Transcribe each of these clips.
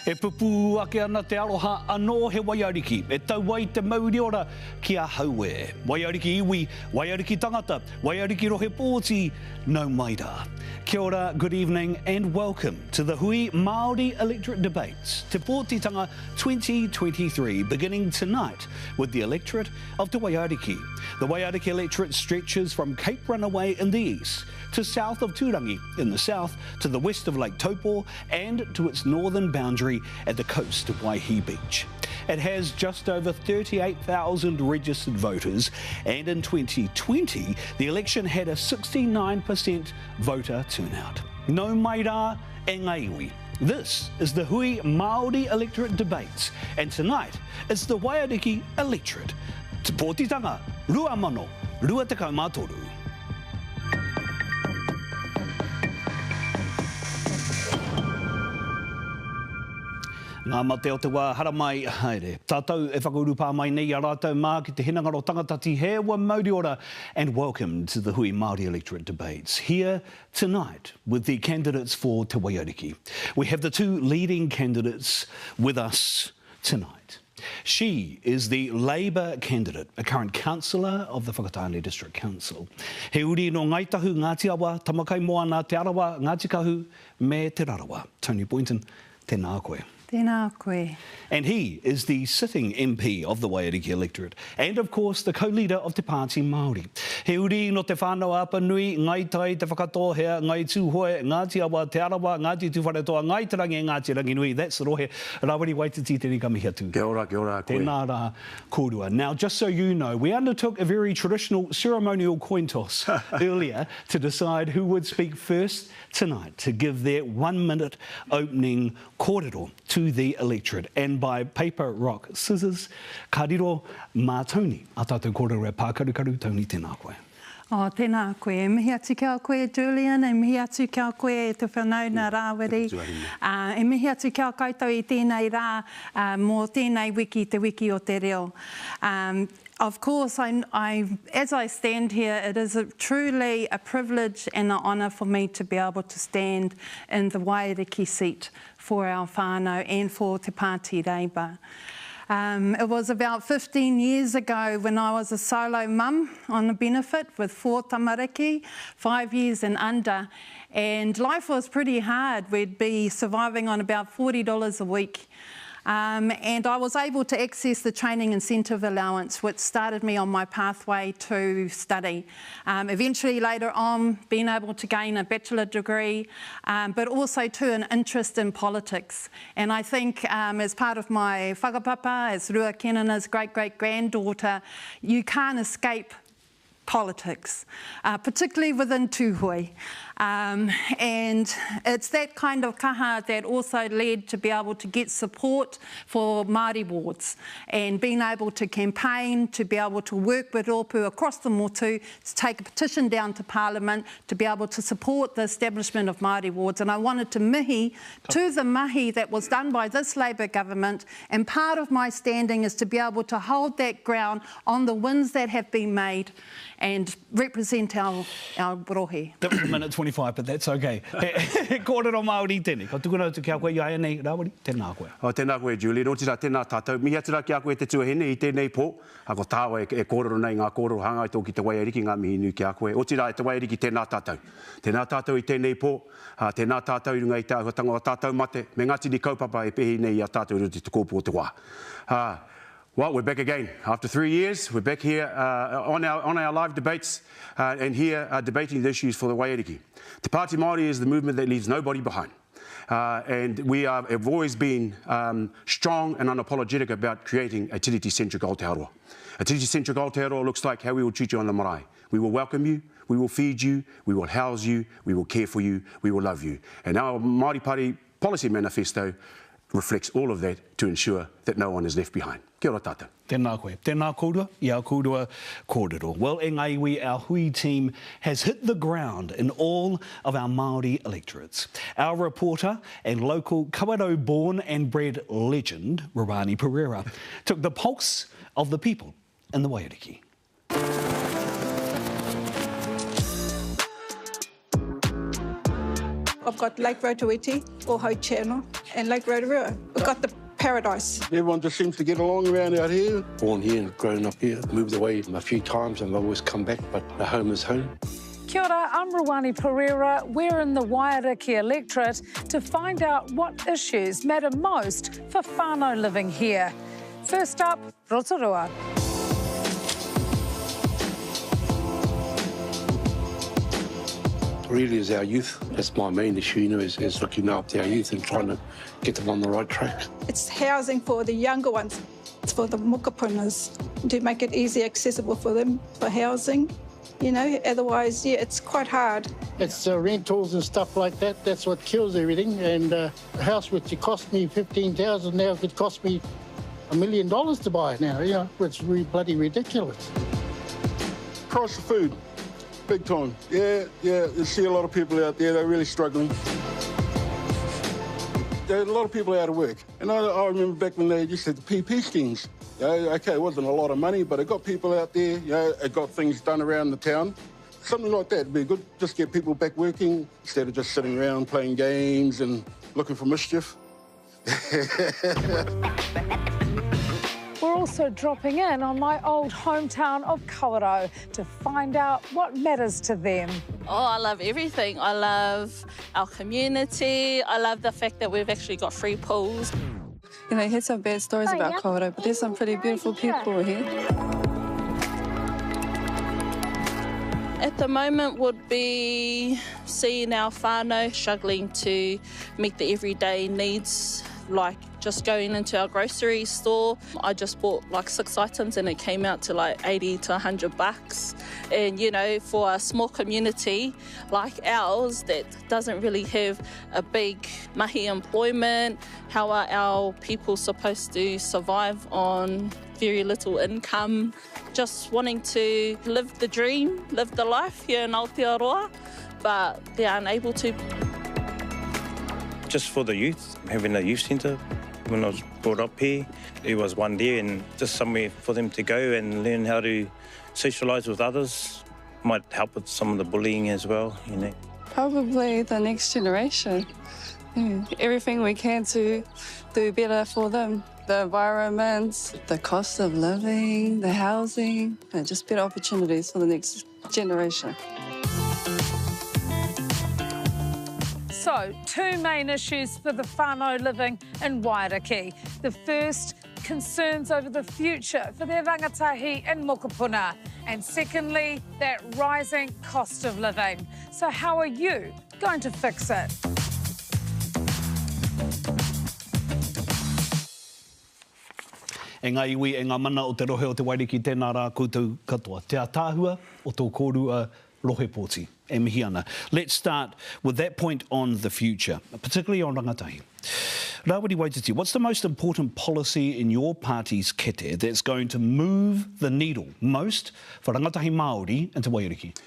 E pupu ake ana te aroha anō he waiariki. E tau wai te mauri ora ki a haue. Waiariki iwi, waiariki tangata, waiariki rohe pōti, no maida. Kia ora, good evening and welcome to the Hui Māori Electorate Debates, Te Pōtitanga 2023, beginning tonight with the electorate of Te Waiariki. The Waiariki electorate stretches from Cape Runaway in the east to south of Turangi in the south, to the west of Lake Taupo and to its northern boundary at the coast of Waihi Beach. It has just over 38,000 registered voters, and in 2020 the election had a 69% voter turnout. No maira e ngaiwi. This is the Hui Māori Electorate Debates, and tonight it's the Waiariki electorate. Te Pōtitanga, rua mano, rua tekau mātoru. Ngā mate o te wā haramai, haere. Tātou e whakauru pā mai nei a rātou mā ki te hinangaro tangatati hewa mauri ora, and welcome to the Hui Māori Electorate Debates, here tonight with the candidates for Te Waiariki. We have the two leading candidates with us tonight. She is the Labour candidate, a current councillor of the Whakataane District Council. He uri no Ngaitahu Ngāti Awa, tamakai moa nā te arawa, Ngāti Kahu me te rarawa. Tony Boynton, tēnā koe. Tēnā koe. And he is the sitting MP of the Waiariki electorate and, of course, the co-leader of Te Pāti Māori. He uri no te whānau apa nui, ngai tai, te whakatohea, ngai tūhoe, Ngāti Awa, te arawa, Ngāti Tuwharetoa, ngai tarangi, Ngāti Rangi Nui. That's the rohe. Rawari Waititi tēnei kamihi atu. Kia ora koe. Tēnā rā kōrua. Now, just so you know, we undertook a very traditional ceremonial coin toss earlier to decide who would speak first tonight to give their 1 minute opening kōrero to the electorate. And by paper, rock, scissors, ka riro mā Tony. A tātou kōrero e pākarukaru, Tony, tēnā koe. Oh, tēnā koe. E mihi atu kia koe, Julian, e mihi atu kia koe, te whanau nā rāweri. E mihi atu kia koutou I tēnei rā, mō tēnei wiki, te wiki o te reo. Of course, as I stand here, it is truly a privilege and an honour for me to be able to stand in the Waiariki seat for our whānau and for Te Pāti Labour. It was about 15 years ago when I was a solo mum on the benefit with 4 tamariki, 5 years and under, and life was pretty hard. We'd be surviving on about $40 a week. And I was able to access the training incentive allowance, which started me on my pathway to study. Eventually, later on, being able to gain a bachelor degree, but also too an interest in politics. And I think as part of my whakapapa, as Rua Kenana's great-great-granddaughter, you can't escape politics, particularly within Tūhoe. And it's that kind of kaha that also led to be able to get support for Māori wards and being able to campaign, to be able to work with Rōpū across the motu, to take a petition down to Parliament, to be able to support the establishment of Māori wards. And I wanted to mihi to the mahi that was done by this Labour government, and part of my standing is to be able to hold that ground on the wins that have been made and represent our rohe. That was a minute 25, but that's okay. Kōrero Māori tēnei. Ka tukuna tu kia koe iaia nei, Rawari, tēnā koe. Tēnā koe, Julie. Nō tira tēnā tātou. Mihi atira kia koe te tuahine I tēnei pō. Ako tāua e kōrero nei ngā kōrero hanga I tō ki te Waiariki ngā mihi nui kia koe. O tira e te Waiariki tēnā tātou. Tēnā tātou I tēnei pō. Tēnā tātou I runga I tā tanga o tātou mate. Me ngāti ni kaupapa e pehi nei a tātou ruti te kōpō te wā. Well, we're back again. After 3 years, we're back here on our live debates and here debating the issues for the Waiariki. Te Pāti Māori is the movement that leaves nobody behind. And we have always been strong and unapologetic about creating a tiriti-centric Aotearoa. A tiriti-centric Aotearoa looks like how we will treat you on the marae. We will welcome you, we will feed you, we will house you, we will care for you, we will love you. And our Māori Party policy manifesto reflects all of that to ensure that no one is left behind. Kia ora tātou. Tēnā koe. Tēnā kōrua, ia kōrua kōrero. Well, e ngaiwi, our Hui team has hit the ground in all of our Māori electorates. Our reporter and local Kawerau-born and bred legend, Rawani Pereira, took the pulse of the people in the Waiariki. I've got Lake Rotoiti, or Ho Channel, and Lake Rotorua. We've got the paradise. Everyone just seems to get along around out here. Born here and grown up here, moved away a few times and I've always come back, but the home is home. Kia ora, I'm Rawani Pereira. We're in the Waiariki electorate to find out what issues matter most for whānau living here. First up, Rotorua. Really is our youth. That's my main issue, is looking after our youth and trying to get them on the right track. It's housing for the younger ones. It's for the mokapunas, to make it easy accessible for them for housing. You know, otherwise, yeah, it's quite hard. It's rentals and stuff like that. That's what kills everything. And a house which it cost me $15,000 now could cost me $1 million to buy now. You know, it's really bloody ridiculous. Price of food, big time. Yeah, you see a lot of people out there, they're really struggling. There are a lot of people out of work. And I remember back when they used to have the PP schemes. Okay, it wasn't a lot of money, but it got people out there, it got things done around the town. Something like that would be good, just get people back working instead of just sitting around playing games and looking for mischief. We're also dropping in on my old hometown of Kawerau to find out what matters to them. Oh, I love everything. I love our community. I love the fact that we've actually got free pools. You know, you hear some bad stories about Kawerau, but there's some pretty beautiful people here. At the moment would be seeing our whānau struggling to meet the everyday needs, like just going into our grocery store. I just bought like 6 items and it came out to like 80 to 100 bucks. And, you know, for a small community like ours that doesn't really have a big mahi employment, how are our people supposed to survive on very little income? Just wanting to live the dream, live the life here in Aotearoa, but they're unable to. Just for the youth, having a youth centre. When I was brought up here, there was one there and just somewhere for them to go and learn how to socialise with others. Might help with some of the bullying as well, you know. Probably the next generation. Yeah. Everything we can to do better for them. The environment, the cost of living, the housing, and just better opportunities for the next generation. So, 2 main issues for the whānau living in Waiariki. The first, concerns over the future for their rangatahi and mokopuna. And secondly, that rising cost of living. So how are you going to fix it? E ngā iwi, e ngā mana o te rohe o te Waiariki, tēnā rā koutou katoa. Te tāhua o tō kōrua rohe pōti. E mihi ana. Let's start with that point on the future, particularly on rangatahi. Rawiri Waititi, what's the most important policy in your party's kete that's going to move the needle most for rangatahi Māori and te Waiariki?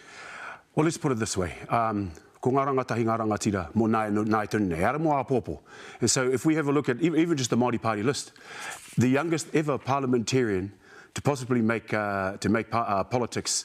Well, let's put it this way. Ko ngā rangatahi ngā rangatira mō nāi tūne, e ara mō apōpō. And so if we have a look at even just the Māori Party list, the youngest ever parliamentarian to possibly make politics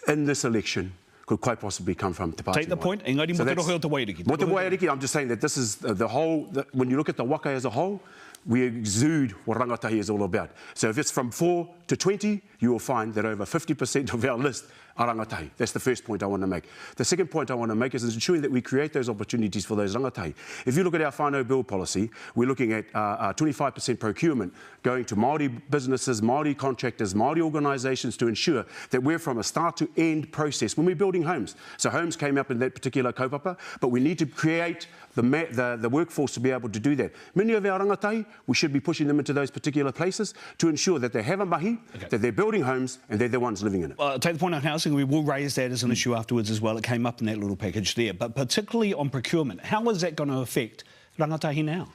in this election could quite possibly come from Te Pāti. Take the point, engari mo te rohe o te Waiariki. Mo te Waiariki, I'm just saying that this is the whole, when you look at the waka as a whole, we exude what rangatahi is all about. So if it's from 4 to 20, you will find that over 50% of our list are rangatahi. That's the first point I want to make. The second point I want to make is ensuring that we create those opportunities for those rangatahi. If you look at our whānau bill policy, we're looking at 25% procurement going to Māori businesses, Māori contractors, Māori organisations to ensure that we're from a start to end process when we're building homes. So homes came up in that particular kaupapa, but we need to create the workforce to be able to do that. Many of our rangatahi, we should be pushing them into those particular places to ensure that they have a mahi, that they're building homes and they're the ones living in it. Take the point on housing, we will raise that as an issue afterwards as well. It came up in that little package there. But particularly on procurement, how is that going to affect rangatahi now?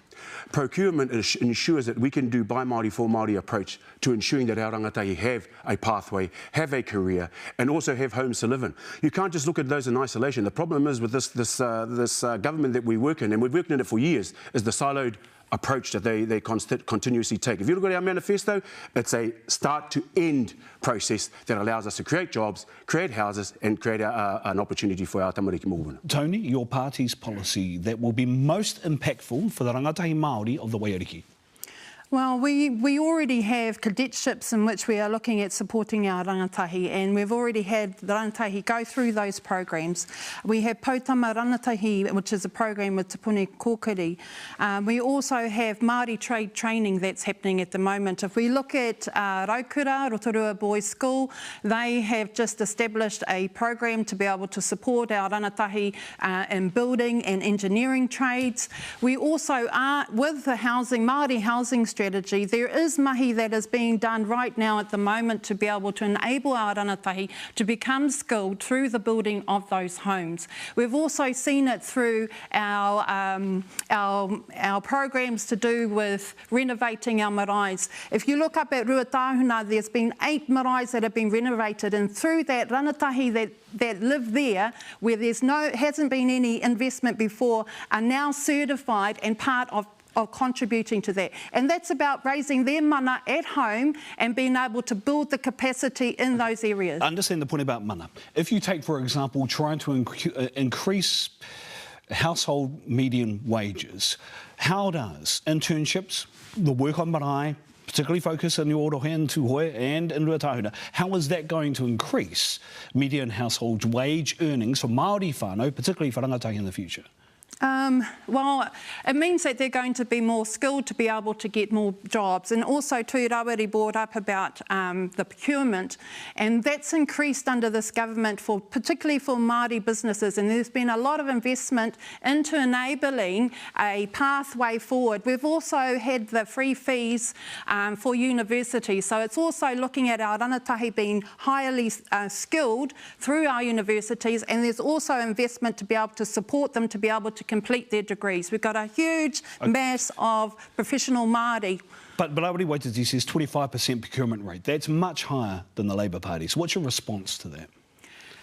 Procurement ensures that we can do by Māori for Māori approach to ensuring that our rangatahi have a pathway, have a career, and also have homes to live in. You can't just look at those in isolation. The problem is with this government that we work in, and we've worked in it for years, is the siloed approach that they continuously take. If you look at our manifesto, it's a start to end process that allows us to create jobs, create houses and create an opportunity for our tamariki mokopuna. Tony, your party's policy that will be most impactful for the rangatahi Māori of the Waiariki? Well, we already have cadetships in which we are looking at supporting our rangatahi, and we've already had the rangatahi go through those programs. We have Pautama Rangatahi, which is a program with Te Pune Kōkiri. We also have Māori trade training that's happening at the moment. If we look at Raukura, Rotorua Boys School, they have just established a program to be able to support our rangatahi in building and engineering trades. We also are, with the Māori housing strategy, there is mahi that is being done right now at the moment to be able to enable our rangatahi to become skilled through the building of those homes. We've also seen it through our programs to do with renovating our maraes. If you look up at Ruatahuna, there's been 8 maraes that have been renovated, and through that, rangatahi that live there, where hasn't been any investment before, are now certified and part of contributing to that. And that's about raising their mana at home and being able to build the capacity in those areas. I understand the point about mana. If you take, for example, trying to increase household median wages, how does internships, the work on marae, particularly focus in Orohe and Tuhoe and in Ruatahuna, how is that going to increase median household wage earnings for Māori whānau, particularly for rangatahi in the future? Well, it means that they're going to be more skilled to be able to get more jobs. And also, too, Rawiri brought up about the procurement, and that's increased under this government, particularly for Māori businesses. And there's been a lot of investment into enabling a pathway forward. We've also had the free fees for universities. So it's also looking at our rangatahi being highly skilled through our universities, and there's also investment to be able to support them to be able to complete their degrees. We've got a huge mass of professional Māori. But Rawiri Waititi says 25% procurement rate. That's much higher than the Labour Party. So what's your response to that?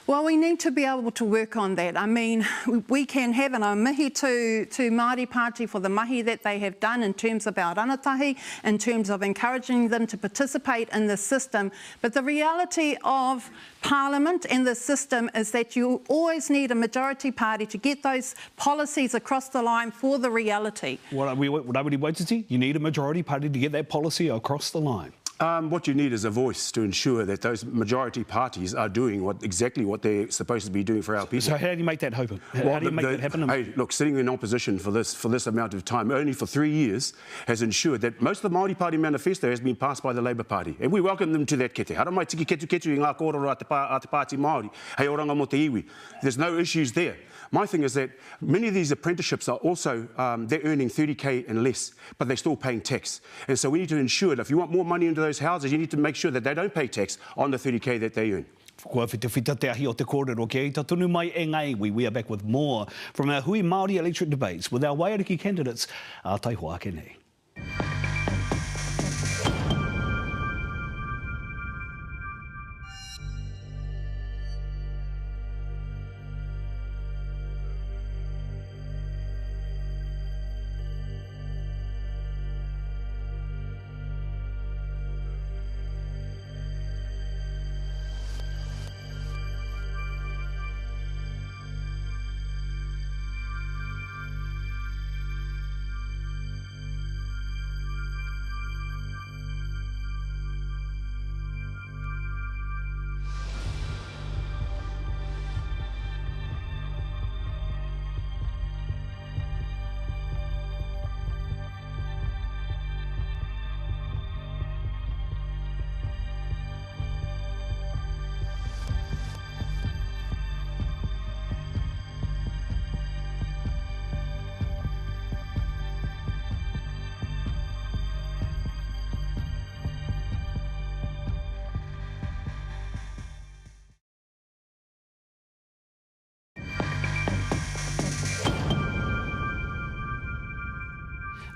Well, we need to be able to work on that. I mean, we can have an mihi to Māori Party for the mahi that they have done in terms of our rangatahi, in terms of encouraging them to participate in the system. But the reality of Parliament and the system is that you always need a majority party to get those policies across the line for the reality. Rawiri Waititi, you need a majority party to get that policy across the line. What you need is a voice to ensure that those majority parties are doing exactly what they're supposed to be doing for our people. So how do you make that happen? How do you make that happen? Hey, look, sitting in opposition for this amount of time, only for 3 years, has ensured that most of the Māori Party manifesto has been passed by the Labour Party. And we welcome them to that kete. Hara mai tiki ketu ketu i ngā kōrero a te Pāti Māori, hei oranga mo te iwi. There's no issues there. My thing is that many of these apprenticeships are also, they're earning 30k and less, but they're still paying tax. And so we need to ensure that if you want more money into those houses, you need to make sure that they don't pay tax on the 30k that they earn. Kua whita te ahi o te kōrero ki eita tunu mai e ngai iwi. We are back with more from our Hui Māori electorate debates with our Waiariki candidates, a Taihoa ake nei.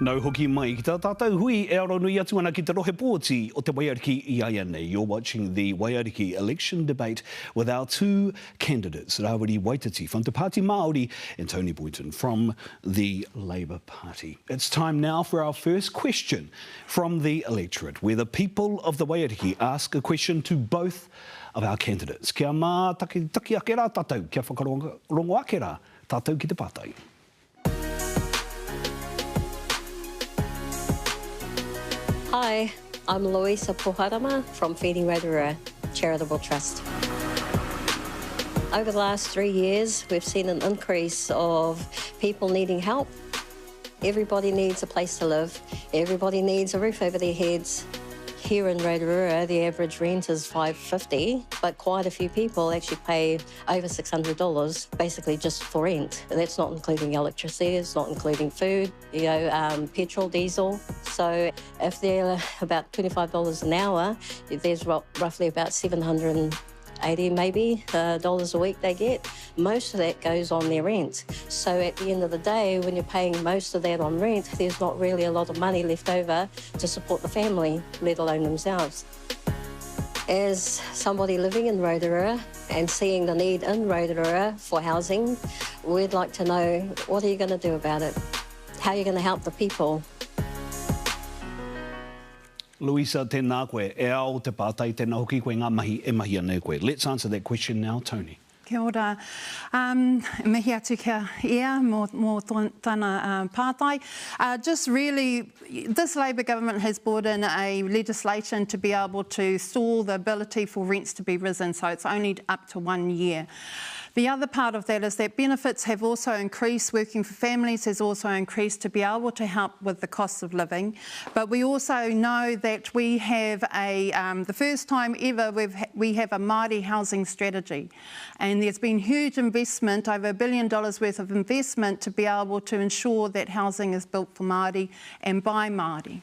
Nau hoki mai ki tā tātou hui e aro nui atu ana ki te rohe pōti o te Waiariki i ai nei. You're watching the Waiariki election debate with our two candidates, Rawiri Waititi from Te Pāti Māori and Tony Boynton from the Labour Party. It's time now for our first question from the electorate, where the people of the Waiariki ask a question to both of our candidates. Kia mā taki ake rā tātou, kia whakarongo ake rā tātou ki te pātai. Hi, I'm Louisa Poharama from Feeding Rotorua Charitable Trust. Over the last 3 years, we've seen an increase of people needing help. Everybody needs a place to live. Everybody needs a roof over their heads. Here in Rotorua, the average rent is $5.50, but quite a few people actually pay over $600 basically just for rent. That's not including electricity, it's not including food, petrol, diesel. So if they're about $25 an hour, there's roughly about $780 maybe dollars a week they get. Most of that goes on their rent. So at the end of the day, when you're paying most of that on rent, there's not really a lot of money left over to support the family, let alone themselves. As somebody living in Rotorua and seeing the need in Rotorua for housing, we'd like to know, what are you going to do about it? How are you going to help the people? Louisa, tēnā koe, e ao te pātai, tēnā hoki koe ngā mahi e mahi anei koe. Let's answer that question now, Tony. Kia ora. Mihi atu kia ea mō tāna pātai. Just really, this Labour government has brought in a legislation to be able to stall the ability for rents to be risen, so it's only up to 1 year. The other part of that is that benefits have also increased. Working for families has also increased to be able to help with the cost of living. But we also know that we have the first time ever we have a Māori housing strategy. And there's been huge investment, over $1 billion worth of investment, to be able to ensure that housing is built for Māori and by Māori.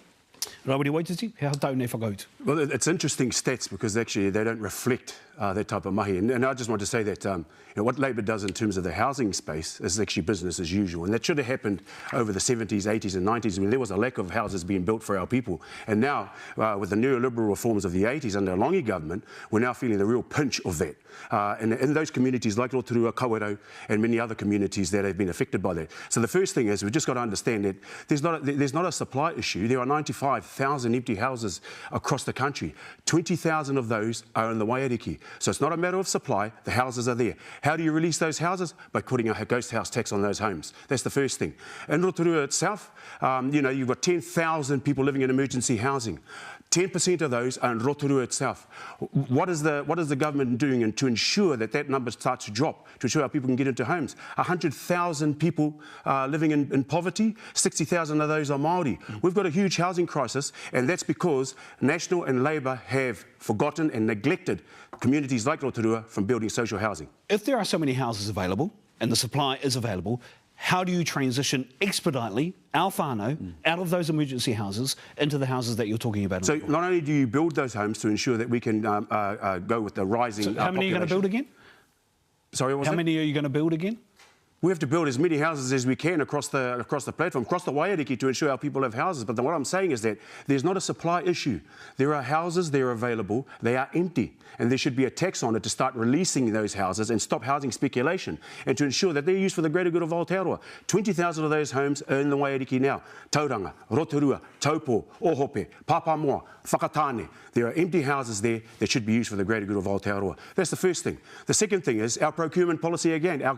Rawiri Waititi, how tau nei whakautu? Well, it's interesting stats because actually they don't reflect that type of mahi. And I just want to say that what Labour does in terms of the housing space is actually business as usual. And that should have happened over the 70s, 80s and 90s when there was a lack of houses being built for our people. And now, with the neoliberal reforms of the 80s under a Longi government, we're now feeling the real pinch of that. And in those communities like Rotorua, Kawerau and many other communities that have been affected by that. So the first thing is we've just got to understand that there's not a supply issue. There are 95,000 empty houses across the country. 20,000 of those are in the Waiariki. So it's not a matter of supply, the houses are there. How do you release those houses? By putting a ghost house tax on those homes. That's the first thing. In Rotorua itself, you've got 10,000 people living in emergency housing. 10% of those are in Rotorua itself. What is the government doing to ensure that number starts to drop, to ensure our people can get into homes? 100,000 people living in poverty, 60,000 of those are Māori. We've got a huge housing crisis, and that's because National and Labour have forgotten and neglected communities like Rotorua from building social housing. If there are so many houses available, and the supply is available, how do you transition expeditely our whānau out of those emergency houses into the houses that you're talking about? So not only do you build those homes to ensure that we can go with the rising how many are you going to build again? Sorry, what was How many are you going to build again? We have to build as many houses as we can across the platform, across the Waiariki to ensure our people have houses. But what I'm saying is that there's not a supply issue. There are houses, they're available, they are empty. And there should be a tax on it to start releasing those houses and stop housing speculation and to ensure that they're used for the greater good of Aotearoa. 20,000 of those homes are in the Waiariki now. Tauranga, Rotorua, Taupo, Ohope, Papamoa, Whakatane. There are empty houses there that should be used for the greater good of Aotearoa. That's the first thing. The second thing is our procurement policy again, our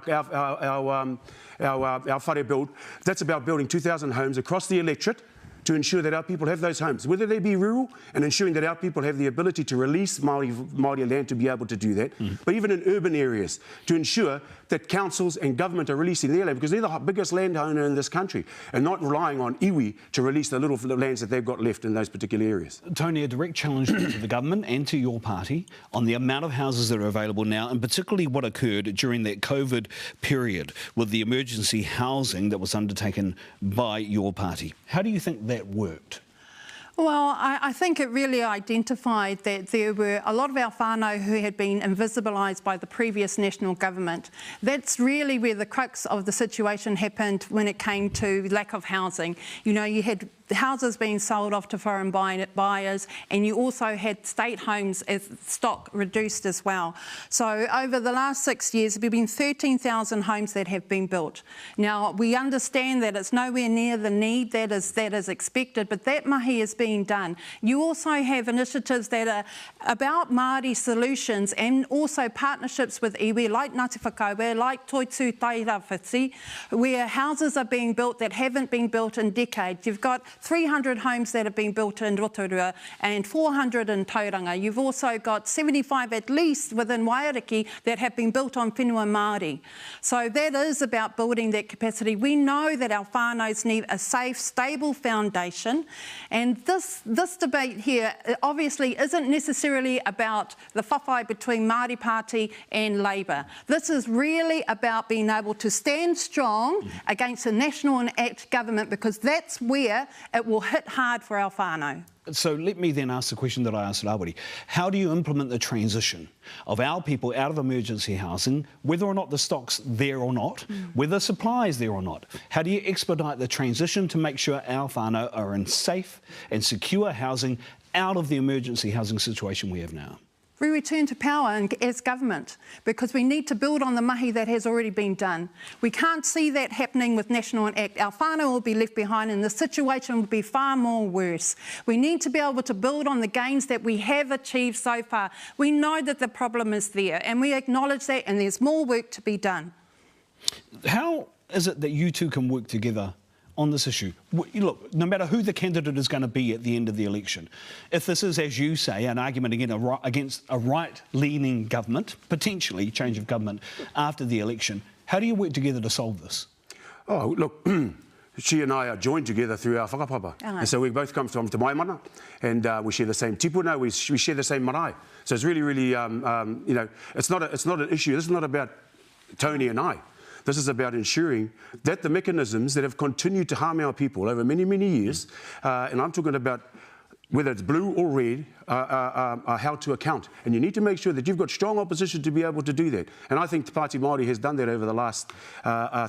whare build. That's about building 2,000 homes across the electorate to ensure that our people have those homes, whether they be rural, and ensuring that our people have the ability to release Māori land to be able to do that, but even in urban areas, to ensure that councils and government are releasing their land, because they're the biggest landowner in this country, and not relying on iwi to release the little lands that they've got left in those particular areas. Tony, a direct challenge to the government and to your party on the amount of houses that are available now, and particularly what occurred during that COVID period with the emergency housing that was undertaken by your party. How do you think that worked? Well, I think it really identified that there were a lot of our whānau who had been invisibilised by the previous national government. That's really where the crux of the situation happened when it came to lack of housing. You know, you had houses being sold off to foreign buyers, and you also had state homes as stock reduced as well. So over the last 6 years, there have been 13,000 homes that have been built. Now, we understand that it's nowhere near the need that is expected, but that mahi is being done. You also have initiatives that are about Māori solutions and also partnerships with iwi like Ngāti Whakauē, like Toitū Tairawhiti, where houses are being built that haven't been built in decades. You've got 300 homes that have been built in Rotorua and 400 in Tauranga. You've also got 75 at least within Waiariki that have been built on whenua Māori. So that is about building that capacity. We know that our whānaus need a safe, stable foundation, and this debate here obviously isn't necessarily about the whawhai between Māori Party and Labour. This is really about being able to stand strong against a national and act government, because that's where it will hit hard for our whānau. So let me then ask the question that I asked Rawiri. How do you implement the transition of our people out of emergency housing, whether or not the stock's there or not, whether supply is there or not? How do you expedite the transition to make sure our whānau are in safe and secure housing out of the emergency housing situation we have now? We return to power as government, because we need to build on the mahi that has already been done. We can't see that happening with National and Act. Our whānau will be left behind and the situation will be far more worse. We need to be able to build on the gains that we have achieved so far. We know that the problem is there and we acknowledge that, and there's more work to be done. How is it that you two can work together on this issue? Look, no matter who the candidate is going to be at the end of the election, if this is, as you say, an argument against a right-leaning government, potentially change of government after the election, how do you work together to solve this? Oh, look, she and I are joined together through our whakapapa. And so we both come from Te Maimana, and we share the same tipuna, we share the same marae. So it's really, really, you know, it's not an issue. This is not about Tony and I. This is about ensuring that the mechanisms that have continued to harm our people over many, many years, and I'm talking about whether it's blue or red, are held to account. And you need to make sure that you've got strong opposition to be able to do that. And I think Te Pāti Māori has done that over the last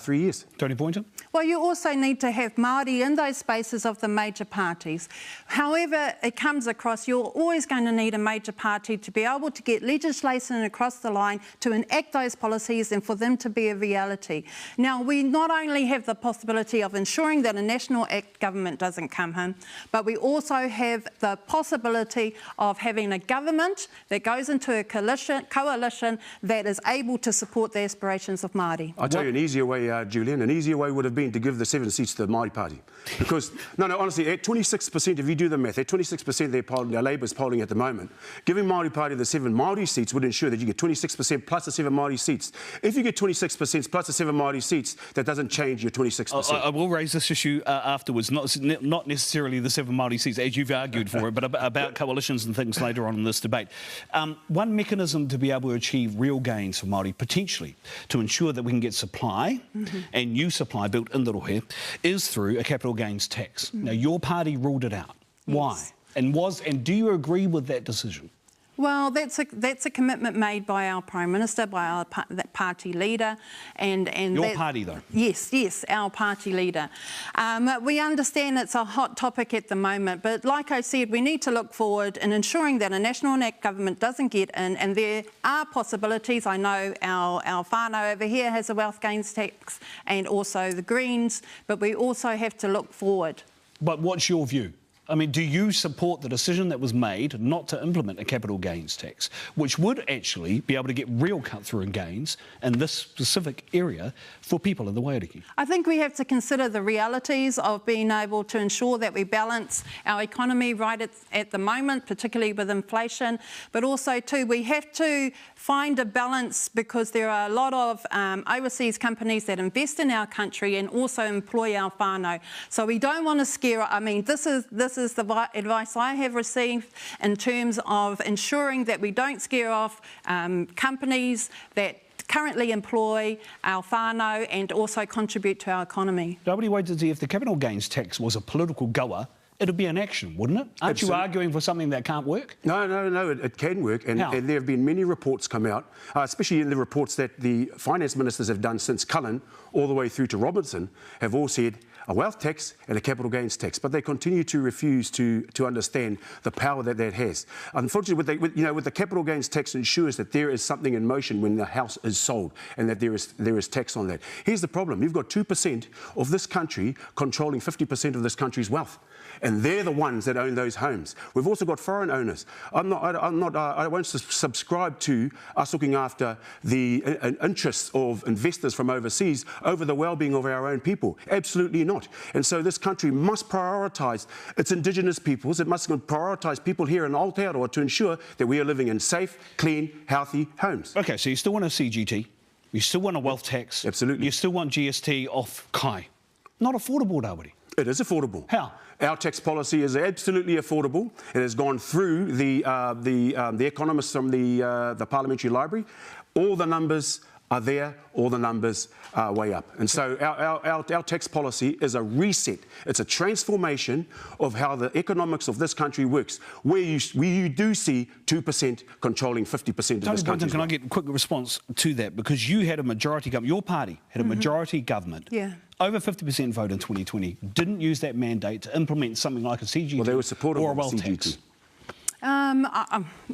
3 years. Tony Pointer? Well, you also need to have Māori in those spaces of the major parties. However it comes across, you're always going to need a major party to be able to get legislation across the line to enact those policies and for them to be a reality. Now, we not only have the possibility of ensuring that a National Act government doesn't come in, but we also have the possibility of having a government that goes into a coalition that is able to support the aspirations of Māori. I'll tell you an easier way, Julian. An easier way would have been to give the 7 seats to the Māori Party. Because, no, honestly, at 26%, if you do the math, at 26% their Labour's polling at the moment, giving Māori Party the 7 Māori seats would ensure that you get 26% plus the 7 Māori seats. If you get 26% plus the 7 Māori seats, that doesn't change your 26%. I will raise this issue afterwards, not necessarily the 7 Māori seats, as you've argued for it, but about coalitions and things later on in this debate. One mechanism to be able to achieve real gains for Māori, potentially, to ensure that we can get supply and new supply built in the rohe, is through a capital gains tax. Now, your party ruled it out. Why? And do you agree with that decision? Well, that's a commitment made by our Prime Minister, by our party leader, and your party though. Yes, our party leader. We understand it's a hot topic at the moment, but like I said, we need to look forward in ensuring that a National and Act government doesn't get in, and there are possibilities. I know our whānau over here has a wealth gains tax, and also the Greens, but we also have to look forward. But what's your view? I mean, do you support the decision that was made not to implement a capital gains tax, which would actually be able to get real cut-through in gains in this specific area for people in the Waiariki? I think we have to consider the realities of being able to ensure that we balance our economy right at the moment, particularly with inflation, but also too we have to find a balance, because there are a lot of overseas companies that invest in our country and also employ our whānau. So we don't want to scare. I mean, this is the advice I have received in terms of ensuring that we don't scare off companies that currently employ our whānau and also contribute to our economy. Nobody waited to see if the capital gains tax was a political goer it'd be an action, wouldn't it? Aren't you arguing for something that can't work? No, it can work. And there have been many reports come out, especially in the reports that the finance ministers have done since Cullen all the way through to Robertson, have all said a wealth tax and a capital gains tax, but they continue to refuse to understand the power that has. Unfortunately, with the capital gains tax ensures that there is something in motion when the house is sold and that there is tax on that. Here's the problem. You've got 2% of this country controlling 50% of this country's wealth. And they're the ones that own those homes. We've also got foreign owners. I won't subscribe to us looking after the interests of investors from overseas over the well-being of our own people. Absolutely not. And so this country must prioritise its Indigenous peoples. It must prioritise people here in Aotearoa to ensure that we are living in safe, clean, healthy homes. OK, so you still want a CGT, you still want a wealth tax. Absolutely. You still want GST off kai. Not affordable, Rawiri. It is affordable. How? Our tax policy is absolutely affordable. It has gone through the economists from the Parliamentary Library. All the numbers are there, all the numbers are way up. And so our tax policy is a reset. It's a transformation of how the economics of this country works, where you do see 2% controlling 50% of this country. Can I get a quick response to that? Because you had a majority government, your party had a majority government. Yeah. Over 50% vote in 2020, didn't use that mandate to implement something like a CGT they were supportive or a of wealth CGT. tax.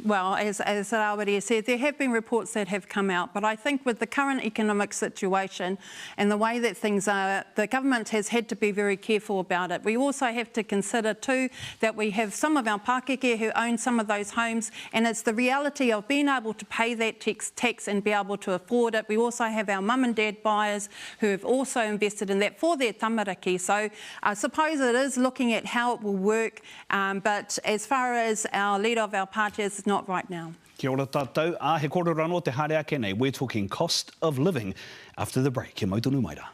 Well, as I already said, there have been reports that have come out, but I think with the current economic situation and the way that things are, the government has had to be very careful about it. We also have to consider too that we have some of our Pākeke who own some of those homes, and it's the reality of being able to pay that tax and be able to afford it. We also have our mum and dad buyers who have also invested in that for their tamaraki. So I suppose it is looking at how it will work, but as far as our leader of our party is not right now. Kia ora tātou, he kōrero anō te haere ake nei. We're talking cost of living after the break. Kia mautonu maira.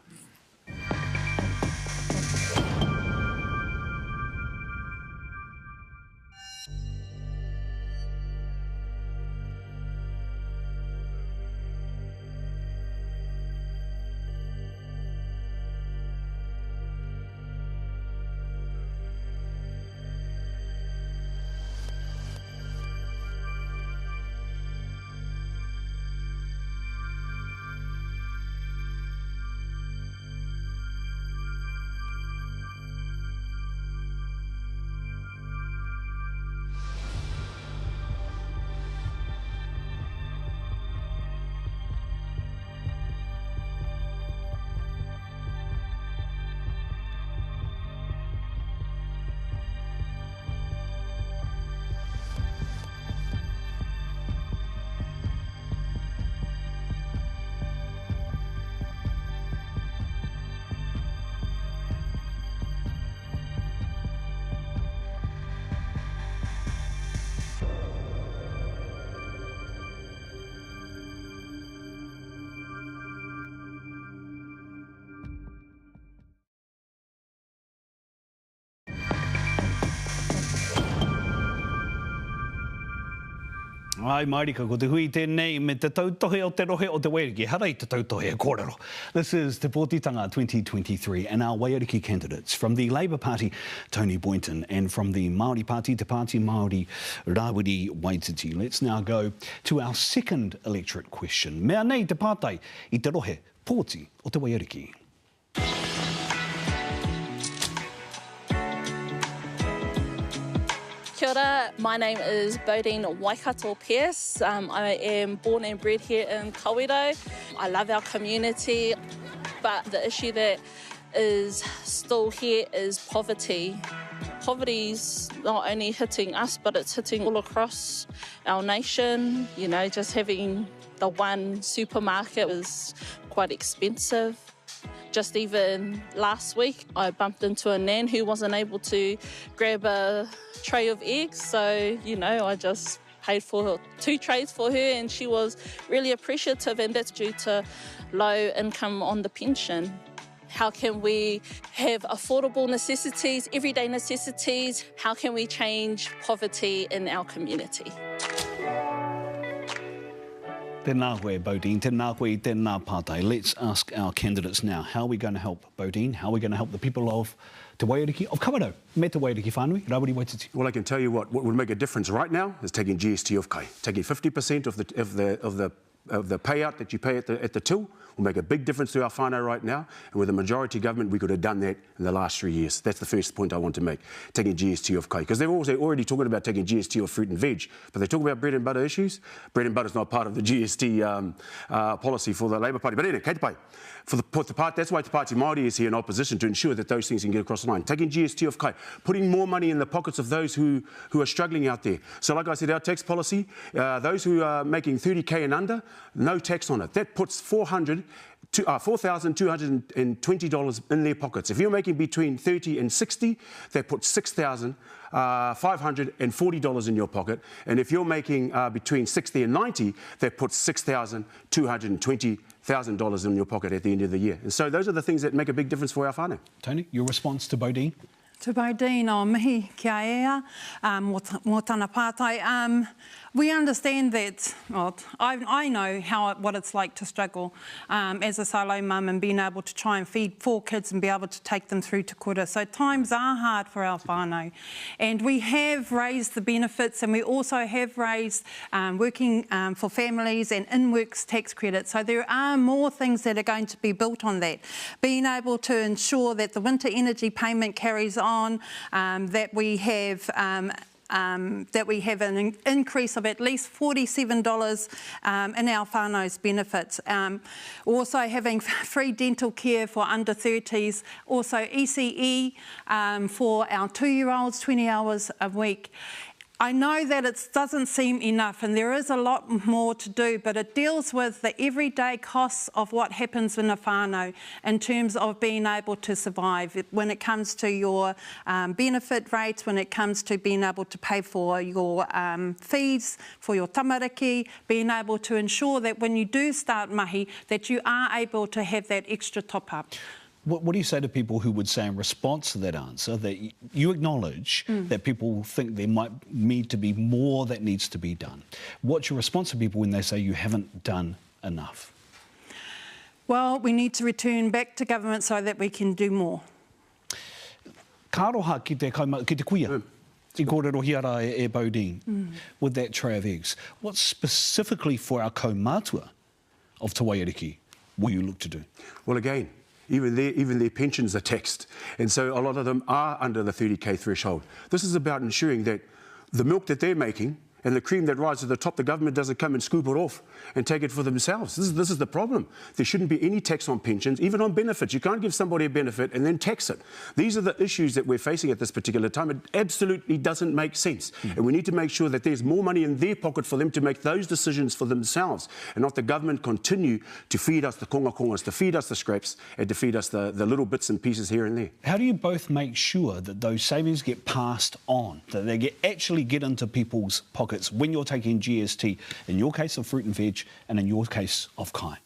Ai, Marika, ko te hui tēnei me te tautohe o te rohe o te Waiariki. Harai te tautohe e kōrero. This is Te Pōtitanga 2023 and our Waiariki candidates from the Labour Party, Tony Boynton, and from the Māori Party, Te Pāti Māori, Rawiri Waititi. Let's now go to our second electorate question. Mea nei te pātai I te rohe pōti o te Waiariki. Kia ora, my name is Bodine Waikato Pierce. I am born and bred here in Kawerau. I love our community, but the issue that is still here is poverty. Poverty's not only hitting us, but it's hitting all across our nation. You know, just having the one supermarket is quite expensive. Just even last week, I bumped into a nan who wasn't able to grab a tray of eggs. So, you know, I just paid for 2 trays for her and she was really appreciative, and that's due to low income on the pension. How can we have affordable necessities, everyday necessities? How can we change poverty in our community? Tēnā koe, Bodine. Tēnā koe I tēnā pātai. Let's ask our candidates now. How are we going to help Bodine? How are we going to help the people of te waiariki of kawarau, me te waiariki whānui, Rawiri Waititi. Well, I can tell you what would make a difference right now is taking GST off kai. Taking 50% of the payout that you pay at the till will make a big difference to our whānau right now. And with a majority government, we could have done that in the last 3 years. That's the first point I want to make, taking GST off kai. Because they're also already talking about taking GST off fruit and veg, but they talk about bread and butter issues. Bread and butter is not part of the GST policy for the Labour Party. But anyway, kei te pai. That's why Te Pāti Māori is here in opposition, to ensure that those things can get across the line. Taking GST off kai, putting more money in the pockets of those who are struggling out there. So like I said, our tax policy, those who are making 30K and under, no tax on it. That puts $4,220 in their pockets. If you're making between 30 and 60, that puts $6,540 in your pocket. And if you're making between 60 and 90, that puts $6,220,000 in your pocket at the end of the year. And so those are the things that make a big difference for our whānau. Tony, your response to Bodine? To Bodine, o mihi kia ea, mō tana pātai. We understand that, well, I know what it's like to struggle as a solo mum and being able to try and feed 4 kids and be able to take them through to kura. So times are hard for our whānau. And we have raised the benefits, and we also have raised working for families and in-works tax credit. So there are more things that are going to be built on that. Being able to ensure that the winter energy payment carries on, that we have an increase of at least $47 in our whānau's benefits. Also having free dental care for under 30s, also ECE for our 2-year-olds, 20 hours a week. I know that it doesn't seem enough, and there is a lot more to do, but it deals with the everyday costs of what happens in a whānau in terms of being able to survive. When it comes to your benefit rates, when it comes to being able to pay for your fees, for your tamariki, being able to ensure that when you do start mahi, that you are able to have that extra top-up. What do you say to people who would say in response to that answer that you acknowledge that people think there might need to be more that needs to be done? What's your response to people when they say you haven't done enough? Well, we need to return back to government so that we can do more. Ka aroha ki te kuia. I kōrero hiara e Bodine with that tray of eggs. What specifically for our kaumātua of Te Waiariki will you look to do? Well, again, even their pensions are taxed. And so a lot of them are under the 30K threshold. This is about ensuring that the milk that they're making and the cream that rises to the top, the government doesn't come and scoop it off and take it for themselves. This is the problem. There shouldn't be any tax on pensions, even on benefits. You can't give somebody a benefit and then tax it. These are the issues that we're facing at this particular time. It absolutely doesn't make sense. And we need to make sure that there's more money in their pocket for them to make those decisions for themselves, and not the government continue to feed us the konga-kongas, to feed us the scraps, and to feed us the little bits and pieces here and there. How do you both make sure that those savings get passed on, that they actually get into people's pockets when you're taking GST, in your case of fruit and veg and in your case of kai?